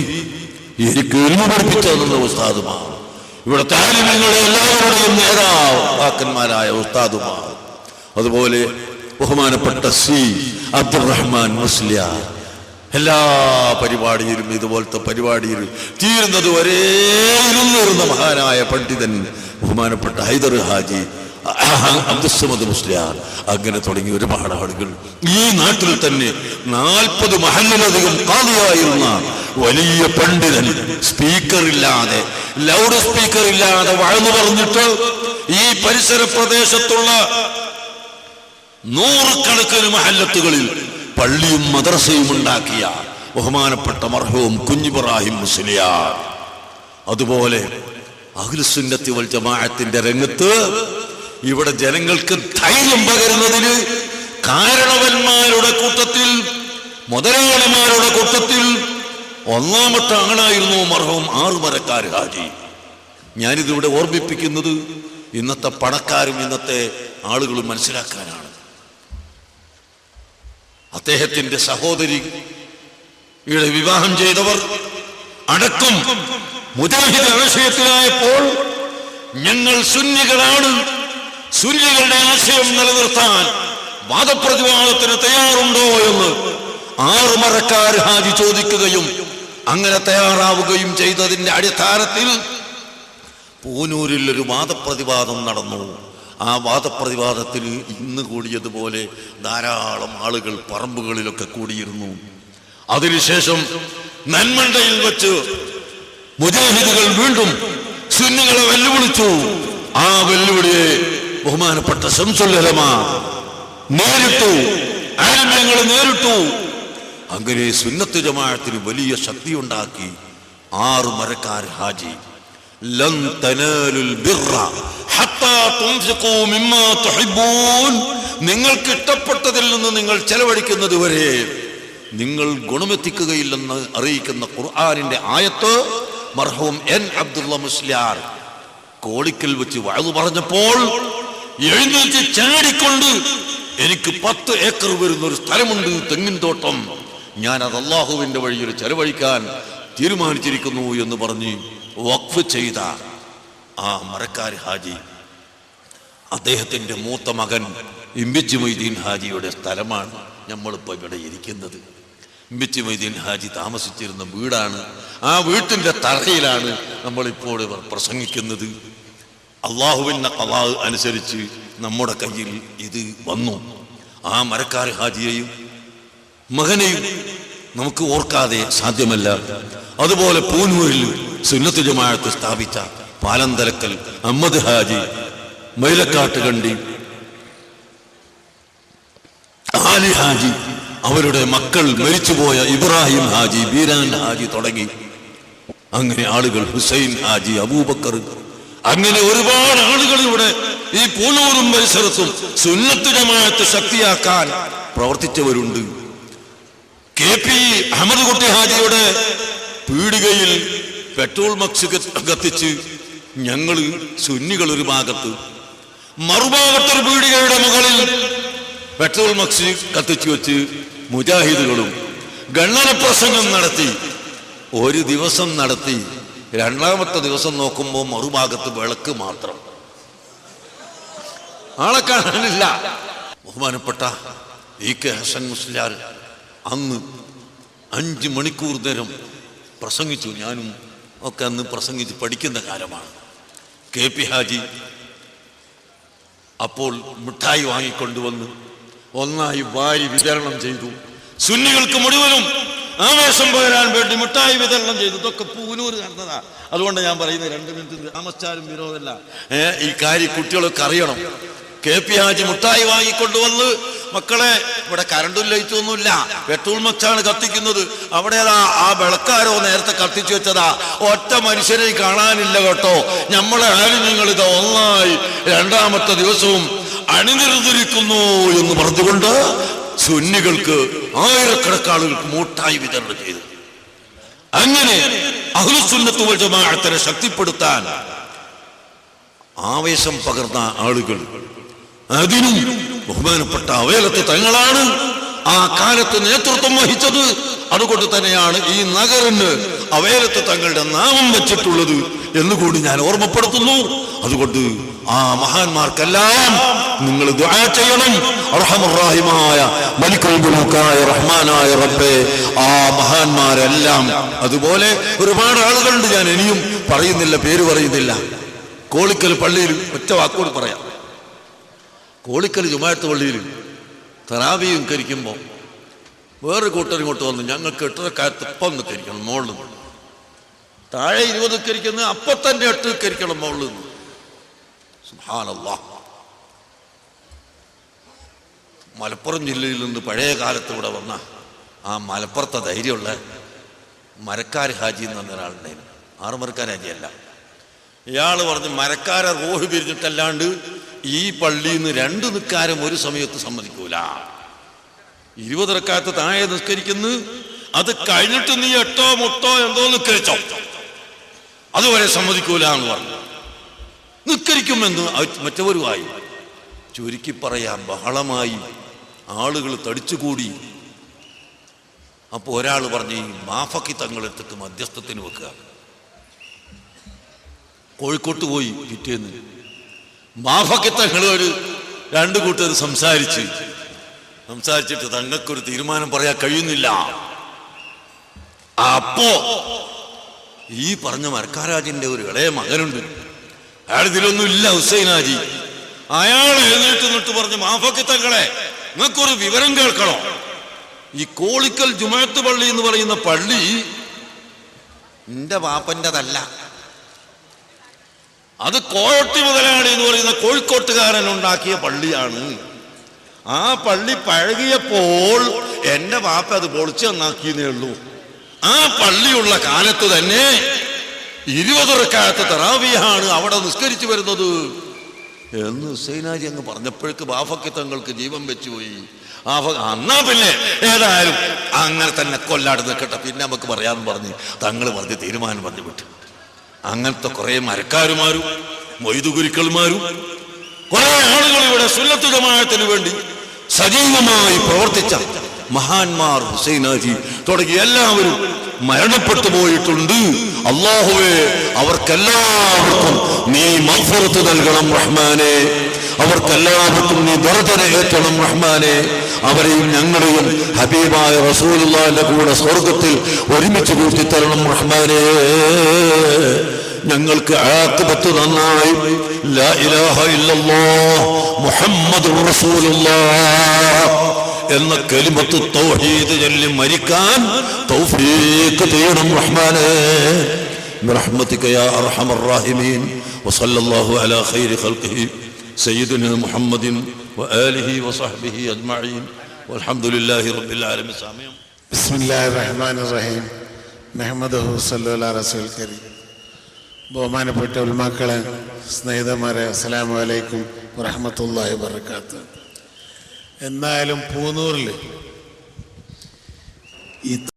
എനിക്ക് ഇൽമു പഠിപ്പിച്ചു തന്ന ഉസ്താദുമാർ, ഇവിടെ താലിമീങ്ങളുടെ എല്ലാവരുടെയും നേതാക്കന്മാരായ ഉസ്താദുമാർ, അതുപോലെ ബഹുമാനപ്പെട്ട സി അബ്ദുറഹ്മാൻ മുസ്ലിയാർ, എല്ലാ പരിപാടിയിലും ഇതുപോലത്തെ പരിപാടിയിലും തീരുന്നത് ഒരേ ഇരുന്നിരുന്ന മഹാനായ പണ്ഡിതൻ ബഹുമാനപ്പെട്ട ഹൈദർ ഹാജി, അബ്ദുസ്സമദ് മുസ്ലിയാർ, അങ്ങനെ തുടങ്ങി ഒരുപാട് ആളുകൾ. ഈ നാട്ടിൽ തന്നെ 40 മഹല്ലിലധികം ഖാദിയായിരുന്ന വലിയ പണ്ഡിതൻ, സ്പീക്കറില്ലാതെ, ലൗഡ് സ്പീക്കർ ഇല്ലാതെ വഴന്നു പറഞ്ഞിട്ട് ഈ പരിസര പ്രദേശത്തുള്ള 100 കണക്കിന് മഹല്ലത്തുകളിൽ പള്ളിയും മദ്രസയും ഉണ്ടാക്കിയ ബഹുമാനപ്പെട്ട മർഹൂം കുഞ്ഞിബ്രാഹിം മുസ്ലിയാർ. അതുപോലെ അഹ്ലുസുന്നത്തി വൽ ജമാഅത്തിന്റെ രംഗത്ത് ഇവിടെ ജനങ്ങൾക്ക് ധൈര്യം പകരുന്നതിന് കാരണവന്മാരുടെ കൂട്ടത്തിൽ, മുതലാളിമാരുടെ കൂട്ടത്തിൽ ഒന്നാമത്തെ ആളായിരുന്നു മർഹൂം ആറുമരക്കാർ ഹാജി. ഞാനിതിവിടെ ഓർമ്മിപ്പിക്കുന്നത് ഇന്നത്തെ പണക്കാരും ഇന്നത്തെ ആളുകളും മനസ്സിലാക്കാനാണ്. അദ്ദേഹത്തിന്റെ സഹോദരി ഇവിടെ വിവാഹം ചെയ്തവർ അടക്കം മുജാഹിദ് ആശയത്തിലായപ്പോൾ ഞങ്ങൾ സുന്നികളാണ്, സുന്നികളുടെ ആശയം നിലനിർത്താൻ വാദപ്രതിവാദത്തിന് തയ്യാറുണ്ടോ എന്ന് ആറുമരക്കാർ ഹാജി ചോദിക്കുകയും അങ്ങനെ തയ്യാറാവുകയും ചെയ്തതിന്റെ അടിസ്ഥാനത്തിൽ പൂനൂരിൽ ഒരു വാദപ്രതിവാദം നടന്നു. ആ വാദപ്രതിവാദത്തിന് ഇന്ന് കൂടിയതുപോലെ ധാരാളം ആളുകൾ പറമ്പുകളിലൊക്കെ കൂടിയിരുന്നു. അതിനുശേഷം നന്മണ്ടയിൽ വെച്ച് മുജാഹിദുകൾ വീണ്ടും സുന്നികളെ വെല്ലുവിളിച്ചു. ആ വെല്ലുവിളിയെ ബഹുമാനപ്പെട്ട ശംസുൽ ഉലമ നേരിട്ടു, ആലിമീങ്ങൾ നേരിട്ടു. അങ്ങനെ സുന്നത്ത് ജമാഅത്തിന് വലിയ ശക്തി ഉണ്ടാക്കി ആറുമരക്കാർ ഹാജി. ലൻ തനാലുൽ ബിർറ ഹത്താ തുൻഫിഖൂ മിമ്മാ തുഹിബ്ബൂൻ, നിങ്ങൾക്ക് ഇഷ്ടപ്പെട്ടതിൽ നിന്ന് നിങ്ങൾ ചെലവഴിക്കുന്നത് വരെ നിങ്ങൾ ഗുണമെത്തിക്കുകയില്ലെന്ന് അറിയിക്കുന്ന ഖുർആനിന്റെ ആയത്ത് മർഹൂം എൻ അബ്ദുള്ള മുസ്ലിയാർ കോളിക്കൽ വെച്ച് വഅദ് പറഞ്ഞപ്പോൾ എഴുന്നേറ്റ് ചാടിക്കൊണ്ട്, എനിക്ക് 10 ഏക്കർ വരുന്ന ഒരു സ്ഥലമുണ്ട്, തെങ്ങിൻ തോട്ടം, ഞാൻ അത് അള്ളാഹുവിന്റെ വഴിയിൽ ചെലവഴിക്കാൻ തീരുമാനിച്ചിരിക്കുന്നു എന്ന് പറഞ്ഞ് വഖഫ് ചെയ്ത ആ മരക്കാർ ഹാജി, അദ്ദേഹത്തിന്റെ മൂത്ത മകൻ ഇമ്പിച്ചി മൊയ്തീൻ ഹാജിയുടെ സ്ഥലമാണ് നമ്മളിപ്പോൾ ഇവിടെ ഇരിക്കുന്നത്. ഇമ്പിച്ചി മൊയ്തീൻ ഹാജി താമസിച്ചിരുന്ന വീടാണ്. ആ വീട്ടിന്റെ തറയിലാണ് നമ്മളിപ്പോൾ പ്രസംഗിക്കുന്നത്. അള്ളാഹുവിന്റെ ഖളാ അനുസരിച്ച് നമ്മുടെ കയ്യിൽ ഇത് വന്നു. ആ മരക്കാർ ഹാജിയെയും മകനെയും നമുക്ക് ഓർക്കാതെ സാധ്യമല്ല. അതുപോലെ പൂനൂരിൽ സുന്നത്ത് ജമാഅത്ത് സ്ഥാപിച്ച പാലന്തലക്കൽ അഹമ്മദ് ഹാജി, മൈലക്കാട്ട് കണ്ടി ആലി ഹാജി, അവരുടെ മക്കൾ മരിച്ചുപോയ ഇബ്രാഹിം ഹാജി, ബീരാൻ ഹാജി തുടങ്ങി അങ്ങനെ ആളുകൾ, ഹുസൈൻ ഹാജി, അബൂബക്കർ, അങ്ങനെ ഒരുപാട് ആളുകൾ ഇവിടെ ഈ പൂനൂരും പരിസരത്തും സുന്നത്ത് ജമാഅത്ത് ശക്തിയാക്കാൻ പ്രവർത്തിച്ചവരുണ്ട്. KP അഹമ്മദ് കുട്ടി ഹാജിയുടെ പീടികയിൽ പെട്രോൾ മക്സ് കത്തിച്ച് ഞങ്ങൾ സുന്നികൾ ഒരു ഭാഗത്ത്, മറുഭാഗത്തൊരു പീടികയുടെ മുകളിൽ പെട്രോൾ മക്സ് കത്തിച്ചു വെച്ച് മുജാഹിദുകളും ഗണ്ണന പ്രസംഗം നടത്തി. ഒരു ദിവസം നടത്തി, രണ്ടാമത്തെ ദിവസം നോക്കുമ്പോൾ മറുഭാഗത്ത് വിളക്ക് മാത്രം, ആളെ കാണാനില്ല. ബഹുമാനപ്പെട്ട EK ഹസൻ മുസ്ലിയാർ അന്ന് 5 മണിക്കൂർ നേരം പ്രസംഗിച്ചു. ഞാനും ഒക്കെ അന്ന് പ്രസംഗിച്ച് പഠിക്കുന്ന കാലമാണ്. KP ഹാജി അപ്പോൾ മിഠായി വാങ്ങിക്കൊണ്ടുവന്ന് ഒന്നായി വാരി വിതരണം ചെയ്തു. സുന്നികൾക്ക് മുഴുവനും ആവേശം പകരാൻ വേണ്ടി മിഠായി വിതരണം ചെയ്തു. ഇതൊക്കെ പൂനൂര് നടന്നതാ. അതുകൊണ്ട് ഞാൻ പറയുന്നത് 2 മിനിറ്റ് താമസിച്ചാലും വിരോധമല്ല. ഈ കാര്യം കുട്ടികളൊക്കെ അറിയണം. KP ഹാജി മിഠായി വാങ്ങിക്കൊണ്ടുവന്ന്, മക്കളെ ഇവിടെ കറണ്ടും ലൈറ്റൊന്നുമില്ല, പെട്രോൾ മക്സാണ് കത്തിക്കുന്നത്, അവിടെ ആ വിളക്കാരോ നേരത്തെ കത്തിച്ചു വെച്ചതാ, ഒറ്റ മനുഷ്യരെ കാണാനില്ല കേട്ടോ, നമ്മളെ ആരും നിങ്ങളിത് ഒന്നായി രണ്ടാമത്തെ ദിവസവും അണിനിരന്നിരിക്കുന്നു എന്ന് പറഞ്ഞുകൊണ്ട് സുന്നികൾക്ക് ആയിരക്കണക്കാളുകൾക്ക് മിഠായി വിതരണം ചെയ്തു. അങ്ങനെ അഹ്ലുസുന്നത്ത് വൽ ജമാഅത്തിനെ ശക്തിപ്പെടുത്താൻ ആവേശം പകർന്ന ആളുകൾ, അതിനും ബഹുമാനപ്പെട്ട അവേലത്ത് തങ്ങളാണ് ആ കാലത്ത് നേതൃത്വം വഹിച്ചത്. അതുകൊണ്ട് തന്നെയാണ് ഈ നഗറിന് അവേലത്ത് തങ്ങളുടെ നാമം വെച്ചിട്ടുള്ളത് എന്നുകൂടി ഞാൻ ഓർമ്മപ്പെടുത്തുന്നു. അതുകൊണ്ട് ആ മഹാന്മാർക്കെല്ലാം നിങ്ങൾ ദുആ ചെയ്യണം. അർഹമുർ-റഹീമായ മലിക്കുൽ മുൽക്കായ റഹ്മാനായ റബ്ബേ, ആ മഹാന്മാരെല്ലാം. അതുപോലെ ഒരുപാട് ആളുകളുണ്ട്, ഞാൻ ഇനിയും പറയുന്നില്ല, പേര് പറയുന്നില്ല. കോളിക്കൽ പള്ളിയിൽ ഒറ്റ വാക്കോട് പറയാം. കോളിക്കൽ ജുമാഅത്ത് പള്ളിയിൽ തറാവിയും കരിക്കുമ്പോൾ വേറൊരു കൂട്ടർ ഇങ്ങോട്ട് വന്നു, ഞങ്ങൾക്ക് 8:30 ഇപ്പം നിൽക്കരിക്കണം മുകളിൽ നിന്ന്, താഴെ 20 നിൽക്കരിക്കുന്നത് അപ്പം തന്നെ 8 നിൽക്കരിക്കണം മുകളിൽ നിന്ന്. സുബ്ഹാനല്ലാഹ്. മലപ്പുറം ജില്ലയിൽ നിന്ന് പഴയ കാലത്ത് ഇവിടെ വന്ന ആ മലപ്പുറത്തെ ധൈര്യമുള്ള മരക്കാർ ഹാജി എന്ന് പറഞ്ഞ ഒരാളുണ്ടായിരുന്നു. മരക്കാർ ഹാജിയല്ല, ഇയാൾ പറഞ്ഞ് മരക്കാരെ റോഹ് പിരിഞ്ഞിട്ടല്ലാണ്ട് ഈ പള്ളിയിൽ നിന്ന് 2 നിസ്കാരം ഒരു സമയത്ത് സമ്മതിക്കൂല. 20 റക്അത്ത് താഴെ നിസ്കരിക്കുന്നു, അത് കഴിഞ്ഞിട്ട് നീ 8 മുട്ടോ എന്തോ നിസ്കരിച്ചോ, അതുവരെ സമ്മതിക്കൂല എന്ന് പറഞ്ഞു. നിസ്കരിക്കുമെന്ന് മറ്റവരുമായി. ചുരുക്കി പറയാം, ബഹളമായി, ആളുകൾ തടിച്ചുകൂടി. അപ്പോൾ ഒരാൾ പറഞ്ഞ് ഈ മാഫക്കി തങ്ങളെടുത്തിട്ട് മധ്യസ്ഥത്തിന് വെക്കുക. കോഴിക്കോട്ട് പോയി. പിറ്റേന്ന് മാഫക്കി തങ്ങൾ ഒരു 2 കൂട്ടർ സംസാരിച്ചിട്ട് തങ്ങൾക്കൊരു തീരുമാനം പറയാൻ കഴിയുന്നില്ല. അപ്പോ ഈ പറഞ്ഞ മരക്കാരാജിന്റെ ഒരു ഇളയ മകനുണ്ട്, അയാൾ ഇതിലൊന്നും ഇല്ല, ഹുസൈൻ ഹാജി. അയാൾ എഴുന്നേറ്റ് നിന്നിട്ട് പറഞ്ഞു, മാഫക്കി തങ്ങളെ നിങ്ങൾക്കൊരു വിവരം കേൾക്കണോ, ഈ കോളിക്കൽ ജുമാഅത്ത് പള്ളി എന്ന് പറയുന്ന പള്ളി എന്റെ വാപ്പൻ്റെതല്ല, അത് കോഴട്ടി മുതലാളി എന്ന് പറയുന്ന കോഴിക്കോട്ടുകാരൻ ഉണ്ടാക്കിയ പള്ളിയാണ്. ആ പള്ളി പഴകിയപ്പോൾ എന്റെ വാപ്പ അത് പൊളിച്ചു നന്നാക്കിയേ ഉള്ളൂ. ആ പള്ളിയുള്ള കാലത്ത് തന്നെ 20 റക്അത്ത് തറാവിയാണ് അവിടെ നിസ്കരിച്ചു വരുന്നത് എന്ന് ഹുസൈനാജി അങ്ങ് പറഞ്ഞപ്പോഴേക്ക് ബാഫക്കി തങ്ങൾക്ക് ജീവൻ വെച്ചുപോയി. എന്നാ പിന്നെ ഏതായാലും അങ്ങനെ തന്നെ കൊല്ലാട് നിൽക്കട്ടെ, പിന്നെ നമുക്ക് പറയാമെന്ന് പറഞ്ഞ് തങ്ങൾ പറഞ്ഞ് തീരുമാനം പറഞ്ഞു വിട്ടു. അങ്ങനത്തെ കുറെ മരക്കാരുമാരും മൊയ്തുകുരുക്കന്മാരും കുറെ ആളുകൾ ഇവിടെ സുന്നത്ത് ജമാഅത്തിന് വേണ്ടി സജീവമായി പ്രവർത്തിച്ച മഹാന്മാർ, ഹുസൈനാജി തുടങ്ങി എല്ലാവരും മരണപ്പെട്ടു പോയിട്ടുണ്ട്. അല്ലാഹുവേ, അവർക്കെല്ലാവർക്കും നീ മഗ്ഫിറത്ത് നൽകണം റഹ്മാനെ, അവർക്കെല്ലാവർക്കും നീ ദർജന ഏറ്റണം റഹ്മാനെ. അവരെയും ഞങ്ങളെയും ഹബീബായ റസൂലുള്ളാഹിന്റെ കൂടെ സ്വർഗത്തിൽ ഒരുമിച്ച് കൂട്ടിത്തരണം റഹ്മാനെ. ഞങ്ങൾക്ക് ആഖിബത്ത് നന്നായി ലാ ഇലാഹ ഇല്ലല്ലാഹ് മുഹമ്മദുർ റസൂലുള്ളാഹ് എന്ന കലിമത്ത് തൗഹീദ് ചൊല്ലി മരിക്കാൻ തൗഫീഖ് ചെയ്യണം റഹ്മാനേ برحمتك يا أرحم الراحمين وصلى الله على خير خلقه سيدنا محمد وآله وصحبه أجمعين والحمد لله رب العالمين. بسم الله الرحمن الرحيم نحمده صلى الله على رسول الكريم. ബഹുമാനപ്പെട്ട ഉലമാക്കളെ, സ്നേഹിതന്മാരെ, അസ്സലാമു അലൈക്കും വറഹ്മത്തുള്ളാഹി വബറകാതുഹു. എന്തായാലും പൂനൂറിൽ ഈ